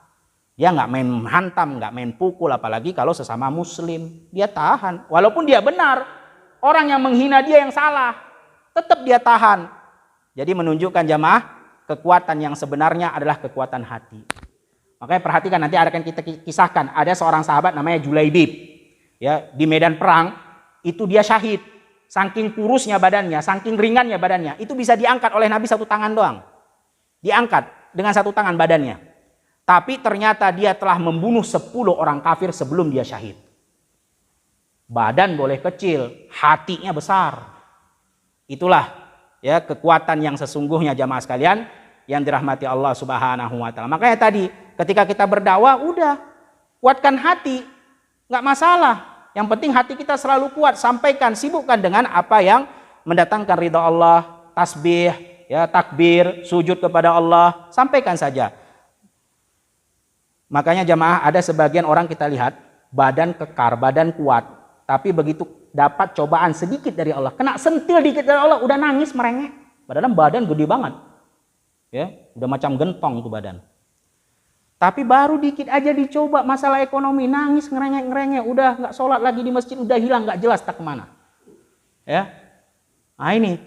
Dia nggak main hantam, nggak main pukul, apalagi kalau sesama muslim. Dia tahan, walaupun dia benar. Orang yang menghina dia yang salah, tetap dia tahan. Jadi menunjukkan jamaah, kekuatan yang sebenarnya adalah kekuatan hati. Makanya perhatikan, nanti akan kita kisahkan. Ada seorang sahabat namanya Julaibib. Ya, di medan perang, itu dia syahid. Saking kurusnya badannya, saking ringannya badannya. Itu bisa diangkat oleh Nabi satu tangan doang. Diangkat dengan satu tangan badannya. Tapi ternyata dia telah membunuh 10 orang kafir sebelum dia syahid. Badan boleh kecil, hatinya besar. Itulah ya kekuatan yang sesungguhnya jamaah sekalian yang dirahmati Allah Subhanahu wa taala. Makanya tadi ketika kita berdakwah udah kuatkan hati, nggak masalah. Yang penting hati kita selalu kuat, sampaikan, sibukkan dengan apa yang mendatangkan ridha Allah, tasbih, ya takbir, sujud kepada Allah, sampaikan saja. Makanya jamaah ada sebagian orang kita lihat badan kekar, badan kuat, tapi begitu dapat cobaan sedikit dari Allah, kena sentil dikit dari Allah, udah nangis merengek. Padahal badan gede banget, ya, udah macam gentong tuh badan. Tapi baru dikit aja dicoba masalah ekonomi, nangis ngerengek, udah nggak sholat lagi di masjid, udah hilang, nggak jelas tak kemana. Ya, nah ini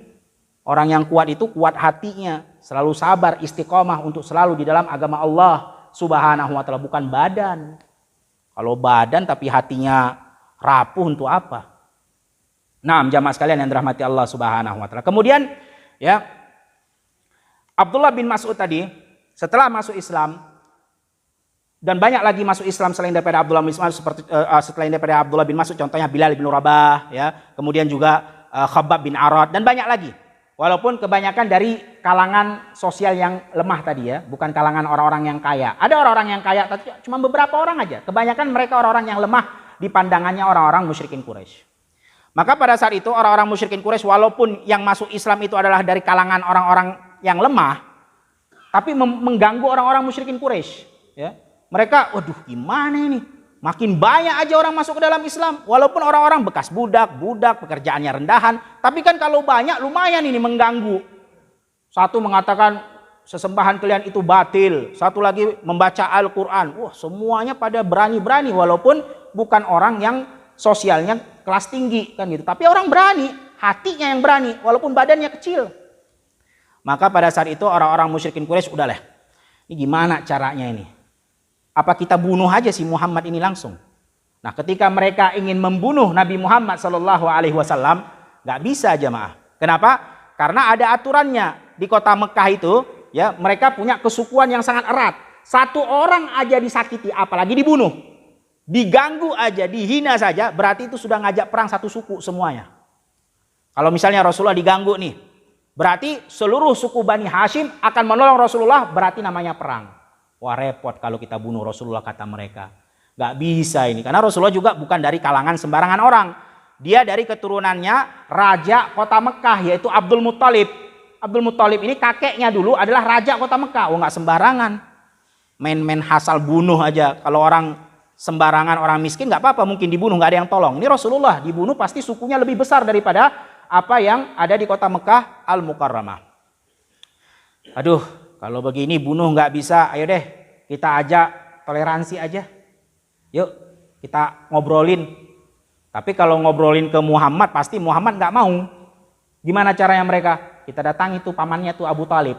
orang yang kuat itu kuat hatinya, selalu sabar, istiqomah untuk selalu di dalam agama Allah Subhanahu wa taala, bukan badan. Kalau badan tapi hatinya rapuh untuk apa? Nah, jamaah sekalian yang dirahmati Allah Subhanahu wa taala. Kemudian ya Abdullah bin Mas'ud tadi setelah masuk Islam, dan banyak lagi masuk Islam selain daripada Abdullah bin Mas'ud, seperti selain daripada Abdullah bin Mas'ud contohnya Bilal bin Rabah ya, kemudian juga Khabbab bin Arad dan banyak lagi. Walaupun kebanyakan dari kalangan sosial yang lemah tadi ya, bukan kalangan orang-orang yang kaya. Ada orang-orang yang kaya, tapi cuma beberapa orang aja. Kebanyakan mereka orang-orang yang lemah di pandangannya orang-orang musyrikin Quraisy. Maka pada saat itu orang-orang musyrikin Quraisy, walaupun yang masuk Islam itu adalah dari kalangan orang-orang yang lemah, tapi mengganggu orang-orang musyrikin Quraisy. Ya. Mereka, waduh gimana ini? Makin banyak aja orang masuk ke dalam Islam. Walaupun orang-orang bekas budak, pekerjaannya rendahan. Tapi kan kalau banyak lumayan ini mengganggu. Satu mengatakan sesembahan kalian itu batil. Satu lagi membaca Al-Quran. Wah semuanya pada berani-berani. Walaupun bukan orang yang sosialnya kelas tinggi kan gitu. Tapi orang berani, hatinya yang berani. Walaupun badannya kecil. Maka pada saat itu orang-orang musyrikin Quraisy udahlah. Ini gimana caranya ini? Apa kita bunuh aja si Muhammad ini langsung? Nah, ketika mereka ingin membunuh Nabi Muhammad SAW, nggak bisa jemaah. Kenapa? Karena ada aturannya. di kota Mekah itu, ya, mereka punya kesukuan yang sangat erat. Satu orang aja disakiti, apalagi dibunuh. Diganggu aja, dihina saja, berarti itu sudah ngajak perang satu suku semuanya. Kalau misalnya Rasulullah diganggu nih, berarti seluruh suku Bani Hashim akan menolong Rasulullah, berarti namanya perang. Wah, repot kalau kita bunuh Rasulullah, kata mereka. Gak bisa ini, karena Rasulullah juga bukan dari kalangan sembarangan orang. Dia dari keturunannya raja kota Mekah, yaitu Abdul Muttalib. Abdul Muttalib ini kakeknya dulu adalah raja kota Mekah. Oh, nggak sembarangan. Main-main hasal bunuh aja. Kalau orang sembarangan, orang miskin nggak apa-apa, mungkin dibunuh, nggak ada yang tolong. Ini Rasulullah dibunuh pasti sukunya lebih besar daripada apa yang ada di kota Mekah Al-Mukarramah. Aduh, kalau begini bunuh nggak bisa. Ayo deh, kita ajak toleransi aja. Yuk, kita ngobrolin. Tapi kalau ngobrolin ke Muhammad, pasti Muhammad nggak mau. Gimana caranya mereka? Kita datangi tuh pamannya tuh Abu Talib.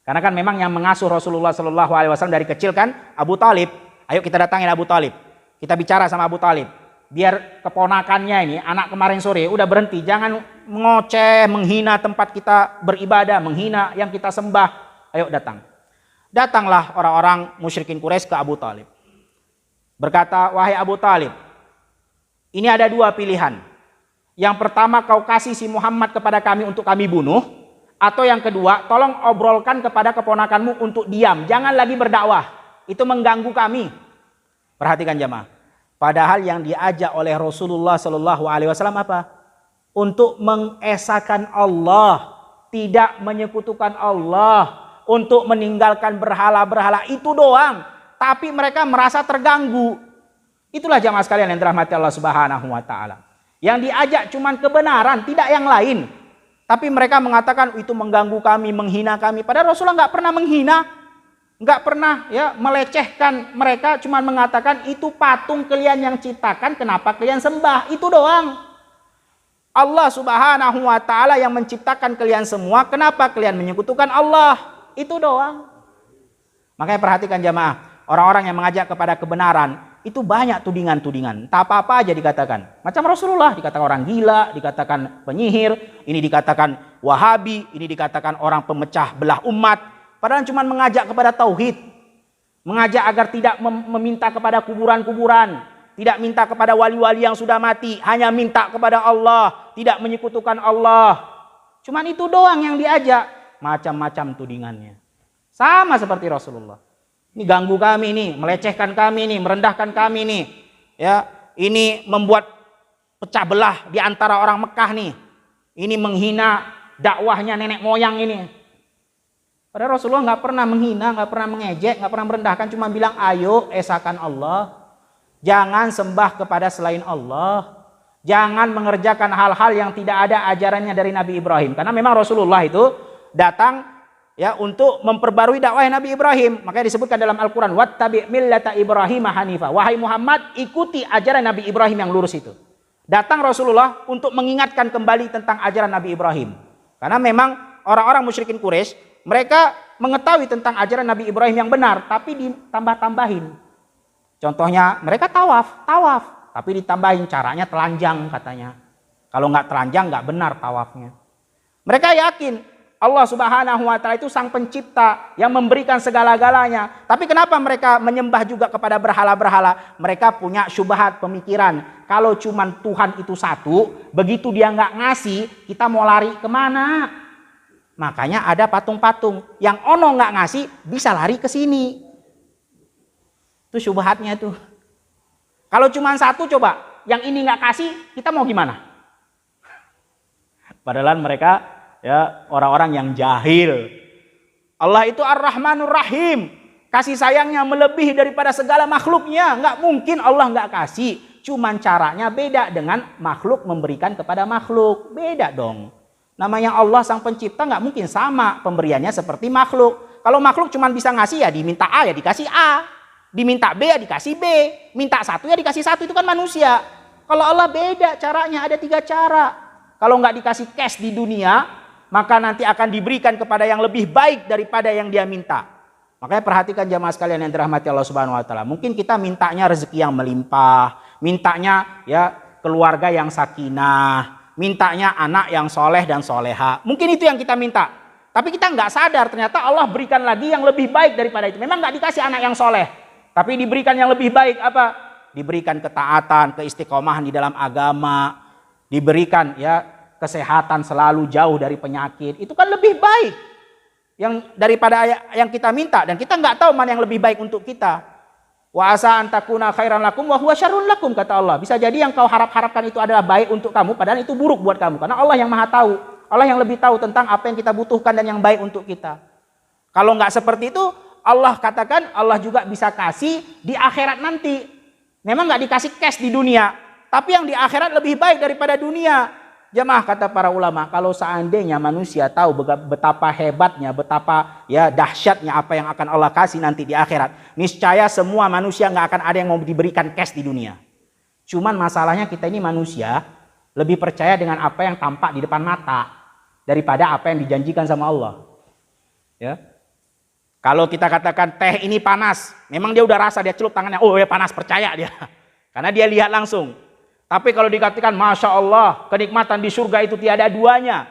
Karena kan memang yang mengasuh Rasulullah SAW dari kecil kan Abu Talib. Ayo kita datangin Abu Talib. Kita bicara sama Abu Talib. Biar keponakannya ini, anak kemarin sore, udah berhenti. Jangan ngoceh, menghina tempat kita beribadah, menghina yang kita sembah. Ayo datang. Datanglah orang-orang musyrikin Quraisy ke Abu Talib. Berkata, wahai Abu Talib, ini ada dua pilihan. Yang pertama, kau kasih si Muhammad kepada kami untuk kami bunuh. Atau yang kedua, tolong obrolkan kepada keponakanmu untuk diam. Jangan lagi berdakwah. Itu mengganggu kami. Perhatikan jamaah. Padahal yang diajak oleh Rasulullah SAW apa? Untuk mengesahkan Allah. Tidak menyekutukan Allah. Untuk meninggalkan berhala-berhala. Itu doang. Tapi mereka merasa terganggu. Itulah jamaah sekalian yang dirahmati Allah Subhanahu wa taala. Yang diajak cuman kebenaran, tidak yang lain. Tapi mereka mengatakan itu mengganggu kami, menghina kami. Padahal Rasulullah nggak pernah menghina, nggak pernah ya melecehkan mereka, cuman mengatakan itu patung kalian yang ciptakan, kenapa kalian sembah? Itu doang. Allah Subhanahu wa taala yang menciptakan kalian semua, kenapa kalian menyekutukan Allah? Itu doang. Makanya perhatikan jamaah, orang-orang yang mengajak kepada kebenaran itu banyak tudingan-tudingan. Tak apa-apa aja dikatakan. Macam Rasulullah dikatakan orang gila, dikatakan penyihir, ini dikatakan Wahabi, ini dikatakan orang pemecah belah umat. Padahal cuma mengajak kepada tauhid. Mengajak agar tidak meminta kepada kuburan-kuburan, tidak minta kepada wali-wali yang sudah mati, hanya minta kepada Allah, tidak menyekutukan Allah. Cuman itu doang yang diajak. Macam-macam tudingannya. Sama seperti Rasulullah. Ini ganggu kami nih, melecehkan kami nih, merendahkan kami nih. Ya, ini membuat pecah belah di antara orang Mekah nih. Ini menghina dakwahnya nenek moyang ini. Padahal Rasulullah nggak pernah menghina, nggak pernah mengejek, nggak pernah merendahkan, cuma bilang ayo esahkan Allah. Jangan sembah kepada selain Allah. Jangan mengerjakan hal-hal yang tidak ada ajarannya dari Nabi Ibrahim. Karena memang Rasulullah itu datang ya untuk memperbarui dakwah Nabi Ibrahim. Makanya disebutkan dalam Al-Quran, wattabi' millata Ibrahim hanifa. Wahai Muhammad, ikuti ajaran Nabi Ibrahim yang lurus itu. Datang Rasulullah untuk mengingatkan kembali tentang ajaran Nabi Ibrahim. Karena memang orang-orang musyrikin Quraisy, mereka mengetahui tentang ajaran Nabi Ibrahim yang benar, tapi ditambah-tambahin. Contohnya mereka tawaf, tapi ditambahin caranya telanjang katanya. Kalau nggak telanjang nggak benar tawafnya. Mereka yakin Allah Subhanahu wa taala itu sang pencipta yang memberikan segala-galanya. Tapi kenapa mereka menyembah juga kepada berhala-berhala? Mereka punya syubhat pemikiran. Kalau cuman Tuhan itu satu, begitu dia nggak ngasih, kita mau lari kemana? Makanya ada patung-patung. Yang ono nggak ngasih, bisa lari ke sini. Itu syubhatnya tuh. Kalau cuman satu coba, yang ini nggak kasih, kita mau gimana? Padahal mereka ya orang-orang yang jahil. Allah itu Ar-Rahmanur Rahim. Kasih sayangnya melebihi daripada segala makhluknya. Nggak mungkin Allah nggak kasih. Cuman caranya beda dengan makhluk memberikan kepada makhluk. Beda dong. Namanya Allah sang pencipta nggak mungkin sama pemberiannya seperti makhluk. Kalau makhluk cuman bisa ngasih ya diminta A ya dikasih A. Diminta B ya dikasih B. Minta satu ya dikasih satu. Itu kan manusia. Kalau Allah beda caranya. Ada 3 cara. Kalau nggak dikasih cash di dunia, maka nanti akan diberikan kepada yang lebih baik daripada yang dia minta. Makanya perhatikan jamaah sekalian yang dirahmati Allah Subhanahu wa taala. Mungkin kita mintanya rezeki yang melimpah, mintanya ya keluarga yang sakinah, mintanya anak yang soleh dan soleha. Mungkin itu yang kita minta. Tapi kita nggak sadar ternyata Allah berikan lagi yang lebih baik daripada itu. Memang nggak dikasih anak yang soleh, tapi diberikan yang lebih baik apa? Diberikan ketaatan, keistiqomahan di dalam agama, diberikan ya kesehatan selalu jauh dari penyakit. Itu kan lebih baik yang daripada yang kita minta, dan kita nggak tahu mana yang lebih baik untuk kita. Wa asa an takuna khairan lakum wa huwa syarrun lakum, kata Allah. Bisa jadi yang kau harap-harapkan itu adalah baik untuk kamu, padahal itu buruk buat kamu. Karena Allah yang Maha tahu. Allah yang lebih tahu tentang apa yang kita butuhkan dan yang baik untuk kita. Kalau nggak seperti itu, Allah katakan Allah juga bisa kasih di akhirat nanti. Memang nggak dikasih cash di dunia, tapi yang di akhirat lebih baik daripada dunia. Jamaah, kata para ulama, kalau seandainya manusia tahu betapa hebatnya, betapa ya dahsyatnya apa yang akan Allah kasih nanti di akhirat, niscaya semua manusia nggak akan ada yang mau diberikan cash di dunia. Cuman masalahnya kita ini manusia lebih percaya dengan apa yang tampak di depan mata daripada apa yang dijanjikan sama Allah. Ya. Kalau kita katakan teh ini panas, memang dia udah rasa, dia celup tangannya, oh ya panas, percaya dia. Karena dia lihat langsung. Tapi kalau dikatakan Masya Allah, kenikmatan di surga itu tiada duanya.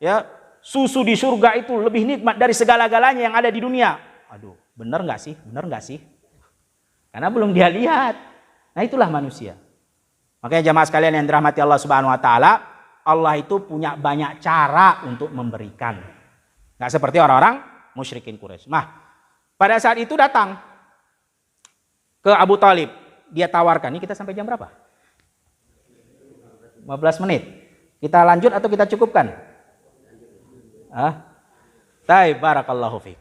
Ya, susu di surga itu lebih nikmat dari segala-galanya yang ada di dunia. Aduh, benar nggak sih? Benar nggak sih? Karena belum dia lihat. Nah, itulah manusia. Makanya jamaah sekalian yang dirahmati Allah Subhanahu wa taala, Allah itu punya banyak cara untuk memberikan. Nggak seperti orang-orang musyrikin Quraisy. Nah, pada saat itu datang ke Abu Thalib. Dia tawarkan, ini kita sampai jam berapa? 15 menit. Kita lanjut atau kita cukupkan? Baik, barakallahu fiik.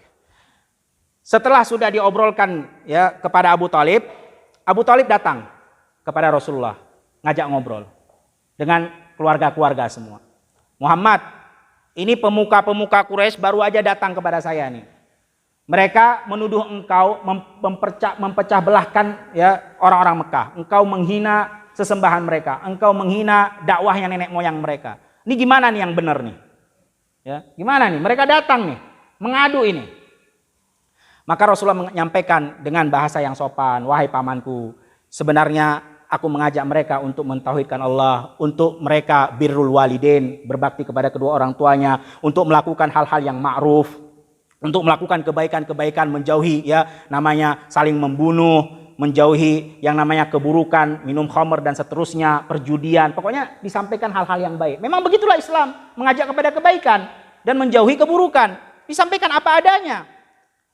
Setelah sudah diobrolkan ya kepada Abu Thalib datang kepada Rasulullah, ngajak ngobrol dengan keluarga-keluarga semua. Muhammad, ini pemuka-pemuka Quraisy baru aja datang kepada saya nih. Mereka menuduh engkau mempecah belahkan ya orang-orang Mekah. Engkau menghina sesembahan mereka. Engkau menghina dakwahnya nenek moyang mereka. Ini gimana nih yang benar nih? Ya, gimana nih? Mereka datang nih, mengadu ini. Maka Rasulullah menyampaikan dengan bahasa yang sopan, wahai pamanku, sebenarnya aku mengajak mereka untuk mentauhidkan Allah, untuk mereka birrul walidain, berbakti kepada kedua orang tuanya, untuk melakukan hal-hal yang ma'ruf, untuk melakukan kebaikan-kebaikan, menjauhi ya namanya saling membunuh, menjauhi yang namanya keburukan, minum khamr dan seterusnya, perjudian. Pokoknya disampaikan hal-hal yang baik. Memang begitulah Islam, mengajak kepada kebaikan dan menjauhi keburukan. Disampaikan apa adanya.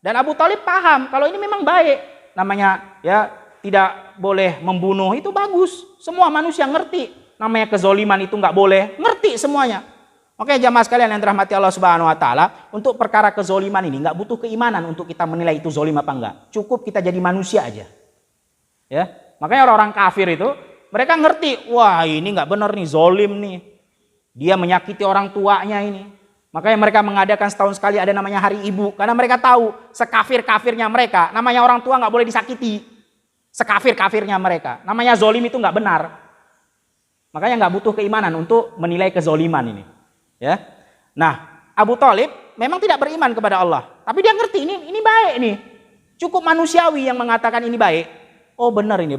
Dan Abu Thalib paham kalau ini memang baik. Namanya ya tidak boleh membunuh, itu bagus. Semua manusia ngerti. Namanya kezoliman itu nggak boleh, ngerti semuanya. Oke jamaah sekalian yang dirahmati Allah Subhanahu wa taala, untuk perkara kezoliman ini nggak butuh keimanan untuk kita menilai itu zolim apa enggak. Cukup kita jadi manusia aja. Ya, makanya orang-orang kafir itu mereka ngerti, wah ini nggak benar nih, zolim nih. Dia menyakiti orang tuanya ini. Makanya mereka mengadakan setahun sekali ada namanya Hari Ibu, karena mereka tahu sekafir-kafirnya mereka, namanya orang tua nggak boleh disakiti. Sekafir-kafirnya mereka, namanya zolim itu nggak benar. Makanya nggak butuh keimanan untuk menilai kezoliman ini. Ya, nah Abu Thalib memang tidak beriman kepada Allah, tapi dia ngerti ini baik nih. Cukup manusiawi yang mengatakan ini baik. Oh benar ini.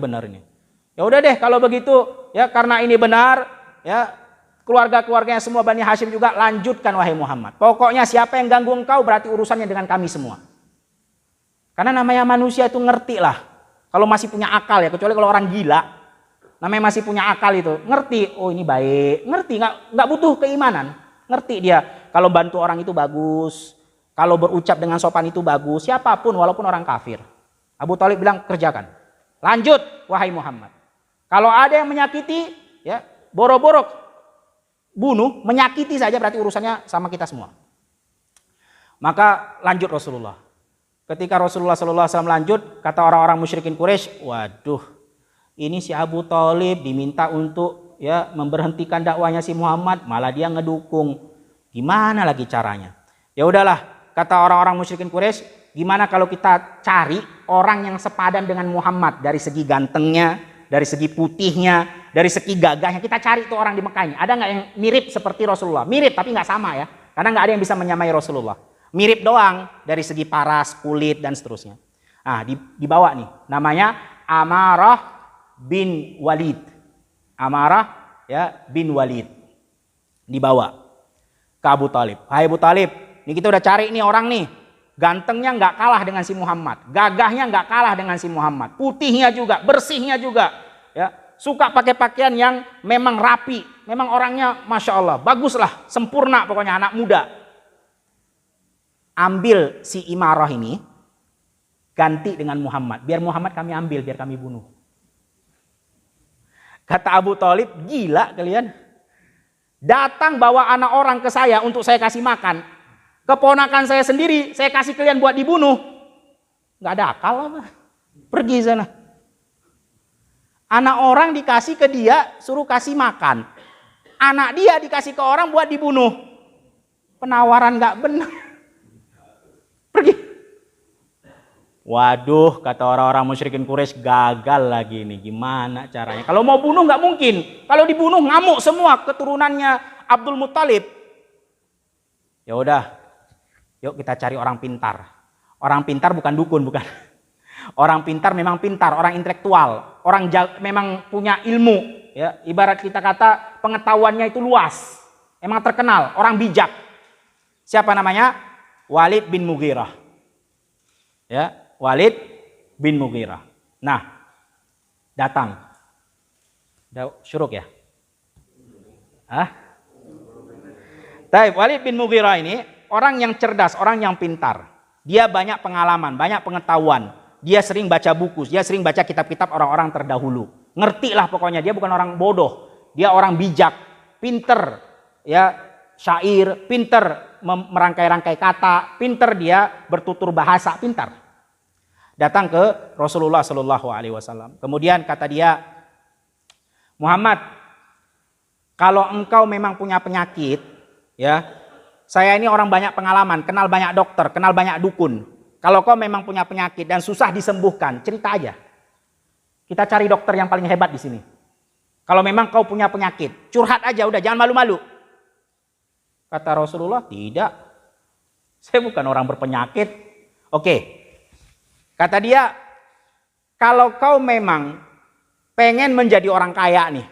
Ya udah deh kalau begitu ya, karena ini benar ya, keluarga-keluarganya semua Bani Hashim juga lanjutkan wahai Muhammad. Pokoknya siapa yang ganggu engkau berarti urusannya dengan kami semua. Karena namanya manusia itu ngerti lah. Kalau masih punya akal ya, kecuali kalau orang gila. Namanya masih punya akal itu, ngerti. Oh ini baik, ngerti, nggak butuh keimanan. Ngerti dia kalau bantu orang itu bagus, kalau berucap dengan sopan itu bagus, siapapun walaupun orang kafir. Abu Thalib bilang kerjakan. Lanjut wahai Muhammad. Kalau ada yang menyakiti ya, boro-boro bunuh, menyakiti saja berarti urusannya sama kita semua. Maka lanjut Rasulullah. Ketika Rasulullah SAW lanjut, kata orang-orang musyrikin Quraisy, waduh, ini si Abu Thalib diminta untuk ya memberhentikan dakwahnya si Muhammad, malah dia ngedukung. Gimana lagi caranya? Ya udahlah, kata orang-orang musyrikin Quraisy, gimana kalau kita cari orang yang sepadan dengan Muhammad dari segi gantengnya, dari segi putihnya, dari segi gagahnya. Kita cari tuh orang di Mekah ini. Ada nggak yang mirip seperti Rasulullah? Mirip tapi nggak sama ya. Karena nggak ada yang bisa menyamai Rasulullah. Mirip doang dari segi paras, kulit dan seterusnya. Nah, dibawa nih. Namanya Amarah bin Walid. Amarah ya bin Walid. Dibawa ke Abu Thalib. Hai Abu Thalib, Ini kita udah cari nih orang nih. Gantengnya nggak kalah dengan si Muhammad. Gagahnya nggak kalah dengan si Muhammad. Putihnya juga, bersihnya juga. Ya, suka pakai pakaian yang memang rapi. Memang orangnya Masya Allah, baguslah, sempurna pokoknya anak muda. Ambil si Imarah ini, ganti dengan Muhammad. Biar Muhammad kami ambil, biar kami bunuh. Kata Abu Thalib, gila kalian. Datang bawa anak orang ke saya untuk saya kasih makan. Keponakan saya sendiri, saya kasih kalian buat dibunuh. Nggak ada akal apa. Pergi sana. Anak orang dikasih ke dia, suruh kasih makan. Anak dia dikasih ke orang buat dibunuh. Penawaran nggak benar. Pergi. Waduh, kata orang-orang musyrikin Quraisy, gagal lagi nih. Gimana caranya? Kalau mau bunuh nggak mungkin. Kalau dibunuh ngamuk semua keturunannya Abdul Muttalib. Ya udah. Yuk kita cari orang pintar. Orang pintar bukan dukun, bukan. Orang pintar memang pintar, orang intelektual, orang memang punya ilmu. Ya, ibarat kita kata pengetahuannya itu luas, emang terkenal, orang bijak. Siapa namanya? Walid bin Mughirah. Ya, Walid bin Mughirah. Nah, datang. Udah syuruk ya? Taib, Walid bin Mughirah ini orang yang cerdas, orang yang pintar. Dia banyak pengalaman, banyak pengetahuan. Dia sering baca buku, dia sering baca kitab-kitab orang-orang terdahulu. Ngerti lah pokoknya, dia bukan orang bodoh. Dia orang bijak, pinter, ya, syair, pinter merangkai-rangkai kata, pinter dia bertutur bahasa, pintar. Datang ke Rasulullah Shallallahu Alaihi Wasallam. Kemudian kata dia, Muhammad, kalau engkau memang punya penyakit, ya. Saya ini orang banyak pengalaman, kenal banyak dokter, kenal banyak dukun. Kalau kau memang punya penyakit dan susah disembuhkan, cerita aja. Kita cari dokter yang paling hebat di sini. Kalau memang kau punya penyakit, curhat aja udah, jangan malu-malu. Kata Rasulullah, tidak. Saya bukan orang berpenyakit. Oke. Kata dia, kalau kau memang pengen menjadi orang kaya nih,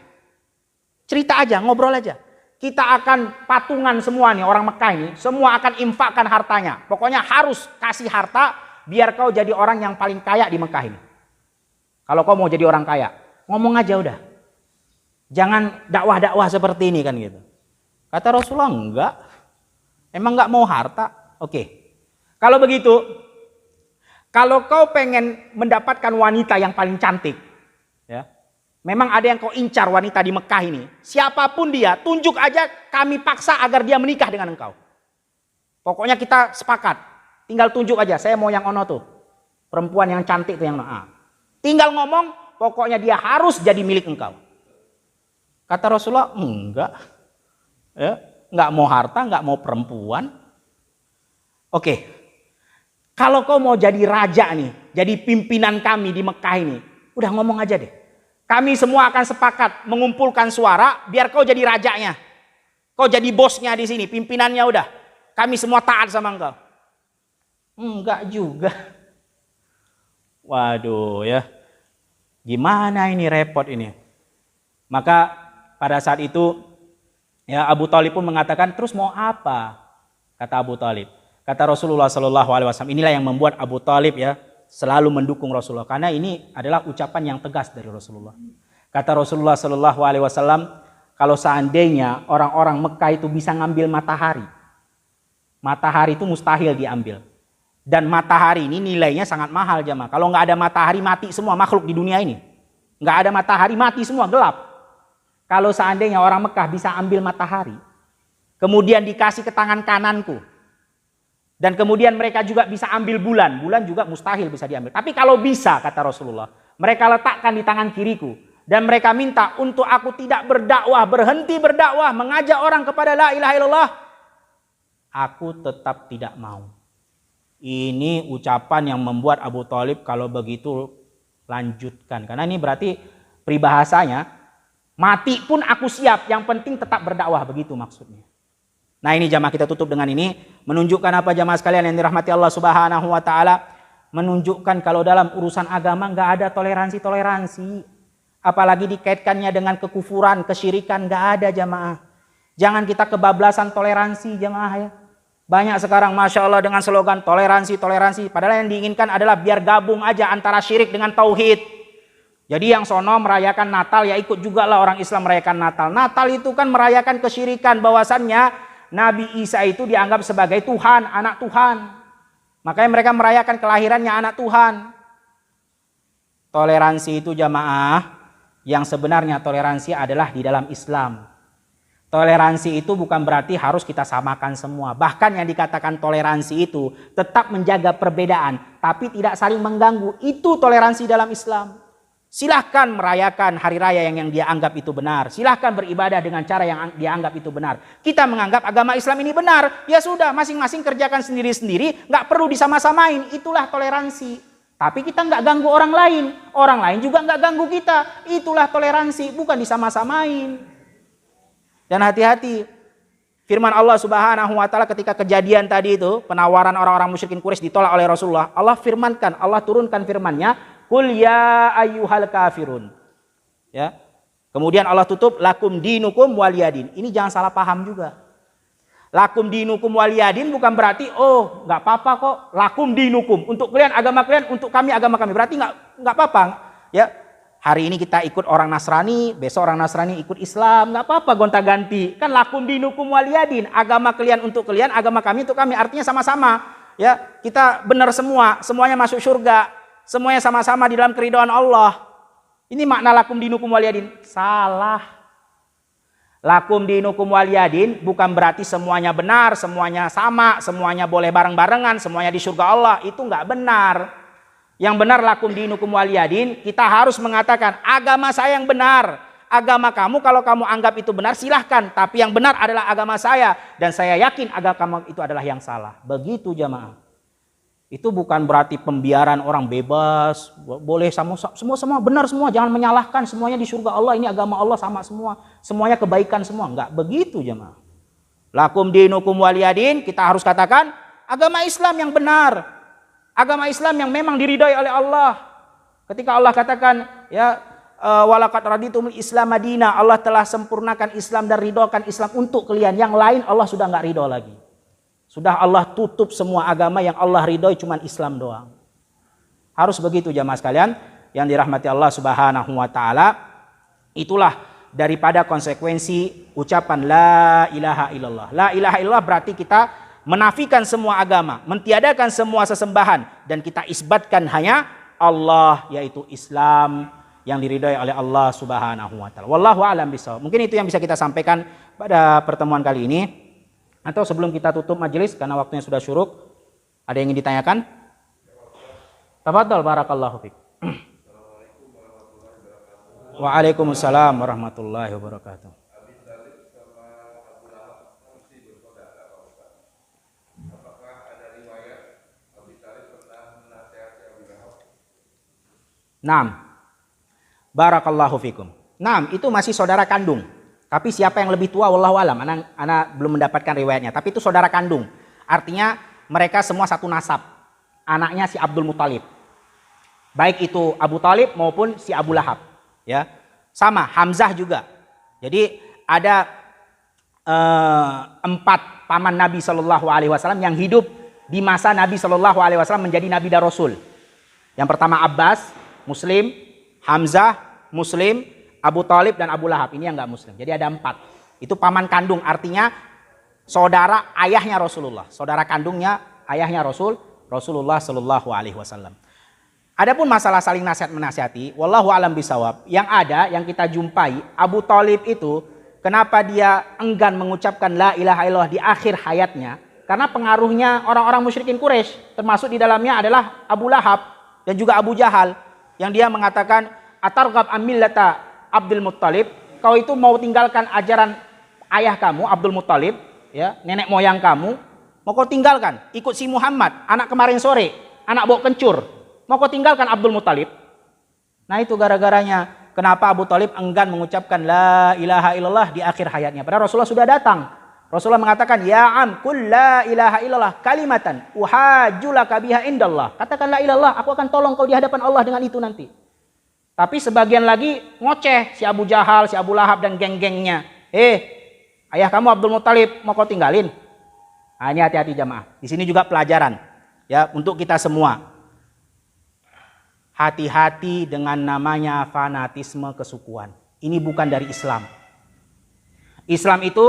cerita aja, ngobrol aja. Kita akan patungan semua nih orang Mekah ini, semua akan infakkan hartanya. Pokoknya harus kasih harta biar kau jadi orang yang paling kaya di Mekah ini. Kalau kau mau jadi orang kaya, ngomong aja udah. Jangan dakwah-dakwah seperti ini kan gitu. Kata Rasulullah, enggak. Emang enggak mau harta? Oke. Kalau begitu, kalau kau pengen mendapatkan wanita yang paling cantik, ya. Memang ada yang kau incar wanita di Mekah ini. Siapapun dia, tunjuk aja, kami paksa agar dia menikah dengan engkau. Pokoknya kita sepakat. Tinggal tunjuk aja, saya mau yang ono tuh. Perempuan yang cantik tuh yang tinggal ngomong, pokoknya dia harus jadi milik engkau. Kata Rasulullah, enggak. Ya, enggak mau harta, enggak mau perempuan. Oke. Kalau kau mau jadi raja nih, jadi pimpinan kami di Mekah ini, udah ngomong aja deh. Kami semua akan sepakat mengumpulkan suara biar kau jadi rajanya. Kau jadi bosnya di sini, pimpinannya udah. Kami semua taat sama engkau. Enggak juga. Waduh ya. Gimana ini repot ini. Maka pada saat itu ya Abu Thalib pun mengatakan, terus mau apa? Kata Abu Thalib. Kata Rasulullah Shallallahu Alaihi Wasallam, inilah yang membuat Abu Thalib ya selalu mendukung Rasulullah, karena ini adalah ucapan yang tegas dari Rasulullah. Kata Rasulullah Shallallahu Alaihi Wasallam, kalau seandainya orang-orang Mekah itu bisa ngambil matahari, matahari itu mustahil diambil. Dan matahari ini nilainya sangat mahal jemaah. Kalau nggak ada matahari mati semua makhluk di dunia ini. Nggak ada matahari mati semua, gelap. Kalau seandainya orang Mekah bisa ambil matahari, kemudian dikasih ke tangan kananku, dan kemudian mereka juga bisa ambil bulan. Bulan juga mustahil bisa diambil. Tapi kalau bisa, kata Rasulullah, mereka letakkan di tangan kiriku. Dan mereka minta untuk aku tidak berdakwah, berhenti berdakwah, mengajak orang kepada la ilaha illallah. Aku tetap tidak mau. Ini ucapan yang membuat Abu Thalib kalau begitu lanjutkan. Karena ini berarti peribahasanya, mati pun aku siap, yang penting tetap berdakwah, begitu maksudnya. Nah ini jamaah, kita tutup dengan ini, menunjukkan apa jamaah sekalian yang dirahmati Allah Subhanahu wa taala, menunjukkan kalau dalam urusan agama nggak ada toleransi. Apalagi dikaitkannya dengan kekufuran, kesyirikan, nggak ada jamaah. Jangan kita kebablasan toleransi jamaah ya. Banyak sekarang Masya Allah dengan slogan toleransi, toleransi. Padahal yang diinginkan adalah biar gabung aja antara syirik dengan tauhid. Jadi yang sono merayakan Natal ya ikut juga lah orang Islam merayakan Natal. Natal itu kan merayakan kesyirikan bahwasannya Nabi Isa itu dianggap sebagai Tuhan, anak Tuhan. Makanya mereka merayakan kelahirannya anak Tuhan. Toleransi itu jamaah, yang sebenarnya toleransi adalah di dalam Islam. Toleransi itu bukan berarti harus kita samakan semua. Bahkan yang dikatakan toleransi itu tetap menjaga perbedaan, tapi tidak saling mengganggu. Itu toleransi dalam Islam. Silahkan merayakan hari raya yang dia anggap itu benar. Silahkan beribadah dengan cara yang dia anggap itu benar. Kita menganggap agama Islam ini benar. Ya sudah, masing-masing kerjakan sendiri-sendiri. Nggak perlu disama-samain. Itulah toleransi. Tapi kita nggak ganggu orang lain. Orang lain juga nggak ganggu kita. Itulah toleransi, bukan disama-samain. Dan hati-hati, firman Allah Subhanahu wa taala ketika kejadian tadi itu, penawaran orang-orang musyrikin Quraisy ditolak oleh Rasulullah, Allah firmankan, Allah turunkan firman-Nya, "Qul ya ayyuhal kafirun." Ya. Kemudian Allah tutup, "Lakum dinukum waliyadin." Ini jangan salah paham juga. Lakum dinukum waliyadin bukan berarti oh, enggak apa-apa kok, lakum dinukum. Untuk kalian agama kalian, untuk kami agama kami. Berarti enggak apa-apa. Ya. Hari ini kita ikut orang Nasrani, besok orang Nasrani ikut Islam, nggak apa-apa gonta-ganti. Kan lakum dinukum waliyadin, agama kalian untuk kalian, agama kami untuk kami. Artinya sama-sama. Ya, kita benar semua, semuanya masuk surga, semuanya sama-sama di dalam keridhaan Allah. Ini makna lakum dinukum waliyadin. Salah. Lakum dinukum waliyadin bukan berarti semuanya benar, semuanya sama, semuanya boleh bareng-barengan, semuanya di surga Allah. Itu nggak benar. Yang benar lakum dinukum waliyadin, kita harus mengatakan agama saya yang benar. Agama kamu kalau kamu anggap itu benar silahkan. Tapi yang benar adalah agama saya. Dan saya yakin agama kamu itu adalah yang salah. Begitu jamaah. Itu bukan berarti pembiaran orang bebas. Boleh semua benar semua. Jangan menyalahkan semuanya di surga Allah. Ini agama Allah sama semua. Semuanya kebaikan semua. Enggak begitu jamaah. Lakum dinukum waliyadin, kita harus katakan agama Islam yang benar. Agama Islam yang memang diridhai oleh Allah. Ketika Allah katakan, ya walaqad raditumul Islam Madinah, Allah telah sempurnakan Islam dan ridhokan Islam untuk kalian. Yang lain Allah sudah nggak ridho lagi. Sudah Allah tutup semua agama, yang Allah ridhoi cuma Islam doang. Harus begitu jamaah sekalian yang dirahmati Allah Subhanahu wa taala. Itulah daripada konsekuensi ucapan la ilaha illallah. La ilaha illallah berarti kita menafikan semua agama, mentiadakan semua sesembahan, dan kita isbatkan hanya Allah, yaitu Islam yang diridhai oleh Allah Subhanahu wa taala. Wallahu a'lam bishawab. Mungkin itu yang bisa kita sampaikan pada pertemuan kali ini. Atau sebelum kita tutup majelis karena waktunya sudah syuruk, ada yang ingin ditanyakan? Tafadhol barakallahu fiik. Waalaikumsalam warahmatullahi wabarakatuh. Naam. Barakallahu fikum. Naam, itu masih saudara kandung. Tapi siapa yang lebih tua wallahu alam, anak belum mendapatkan riwayatnya, tapi itu saudara kandung. Artinya mereka semua satu nasab. Anaknya si Abdul Muthalib. Baik itu Abu Talib maupun si Abu Lahab, ya. Sama Hamzah juga. Jadi ada 4 paman Nabi Shallallahu alaihi wasallam yang hidup di masa Nabi Shallallahu alaihi wasallam menjadi nabi dan rasul. Yang pertama Abbas Muslim, Hamzah Muslim, Abu Talib dan Abu Lahab ini yang nggak Muslim. Jadi ada 4. Itu paman kandung, artinya saudara ayahnya Rasulullah. Saudara kandungnya ayahnya Rasulullah Shallallahu alaihi wasallam. Adapun masalah saling nasihat menasihati, wallahu alam bisawab. Yang ada, yang kita jumpai, Abu Talib itu kenapa dia enggan mengucapkan la ilaha illallah di akhir hayatnya? Karena pengaruhnya orang-orang musyrikin Quraisy, termasuk di dalamnya adalah Abu Lahab dan juga Abu Jahal, yang dia mengatakan atarghab amillata Abdul Muttalib, kau itu mau tinggalkan ajaran ayah kamu Abdul Muttalib, ya, nenek moyang kamu, mau kau tinggalkan ikut si Muhammad, anak kemarin sore, anak bau kencur, mau kau tinggalkan Abdul Muttalib. Nah itu gara-garanya kenapa Abu Talib enggan mengucapkan la ilaha illallah di akhir hayatnya. Padahal Rasulullah sudah datang. Rasulullah mengatakan, ya am kul la ilaha illallah kalimatan uhajulaka biha indallah. Katakan la ilallah, aku akan tolong kau di hadapan Allah dengan itu nanti. Tapi sebagian lagi ngoceh si Abu Jahal, si Abu Lahab dan geng-gengnya. Ayah kamu Abdul Muttalib mau kau tinggalin? Nah, ini hati-hati jamaah. Di sini juga pelajaran ya untuk kita semua. Hati-hati dengan namanya fanatisme kesukuan. Ini bukan dari Islam. Islam itu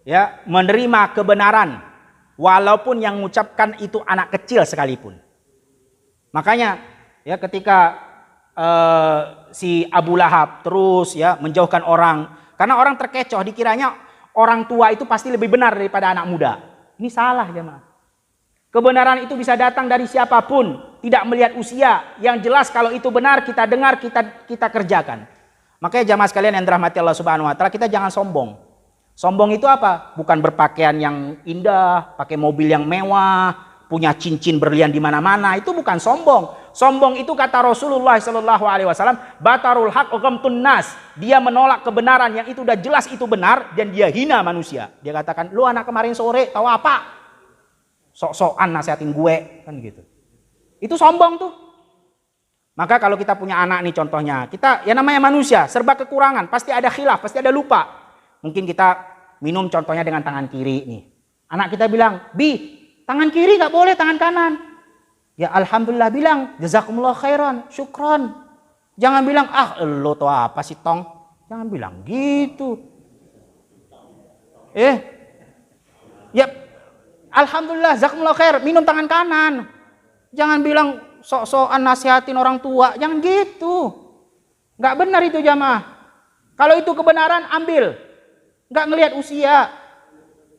ya menerima kebenaran walaupun yang mengucapkan itu anak kecil sekalipun. Makanya ya ketika si Abu Lahab terus ya menjauhkan orang, karena orang terkecoh dikiranya orang tua itu pasti lebih benar daripada anak muda. Ini salah jemaah. Kebenaran itu bisa datang dari siapapun, tidak melihat usia. Yang jelas kalau itu benar kita dengar, kita kerjakan. Makanya jamaah sekalian yang dirahmati Allah Subhanahu wa taala, kita jangan sombong. Sombong itu apa? Bukan berpakaian yang indah, pakai mobil yang mewah, punya cincin berlian di mana-mana, itu bukan sombong. Sombong itu kata Rasulullah sallallahu alaihi wasallam, batarul haq ghamtun nas. Dia menolak kebenaran yang itu udah jelas itu benar dan dia hina manusia. Dia katakan, "Lu anak kemarin sore tahu apa? Sok-sokan nasihatin gue," kan gitu. Itu sombong tuh. Maka kalau kita punya anak nih contohnya, kita ya namanya manusia, serba kekurangan, pasti ada khilaf, pasti ada lupa. Mungkin kita minum contohnya dengan tangan kiri nih. Anak kita bilang, "Bi, tangan kiri gak boleh, tangan kanan." Ya alhamdulillah bilang, "Jazakumullah khairan, syukron." Jangan bilang, "Ah lo tau apa sih tong." Jangan bilang gitu. Ya alhamdulillah, jazakumullah khair, minum tangan kanan. Jangan bilang sok-sokan nasihatin orang tua, jangan gitu. Nggak benar itu jamaah. Kalau itu kebenaran ambil, nggak ngelihat usia.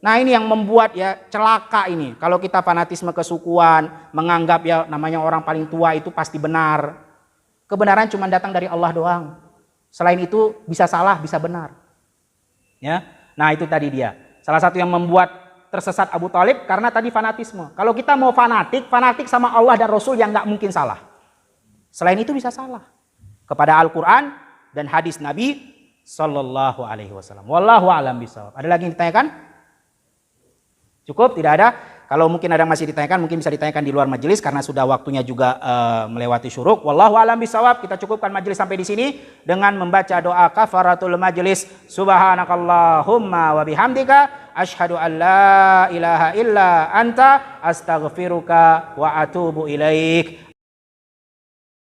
Nah ini yang membuat ya celaka ini. Kalau kita fanatisme kesukuan, menganggap ya namanya orang paling tua itu pasti benar. Kebenaran cuma datang dari Allah doang. Selain itu bisa salah, bisa benar. Ya, nah itu tadi dia. Salah satu yang membuat tersesat Abu Thalib karena tadi fanatisme. Kalau kita mau fanatik sama Allah dan Rasul yang nggak mungkin salah. Selain itu bisa salah kepada Al-Quran dan hadis Nabi Sallallahu Alaihi Wasallam. Wallahu a'lam bishawab. Ada lagi yang ditanyakan? Cukup? Tidak ada? Kalau mungkin ada yang masih ditanyakan, mungkin bisa ditanyakan di luar majelis karena sudah waktunya juga melewati syuruk. Wallahu a'lam bishawab. Kita cukupkan majelis sampai di sini dengan membaca doa kafaratul majelis. Subhanakallahumma wa bihamdika asyhadu an la ilaha illa anta astaghfiruka wa atubu ilaik.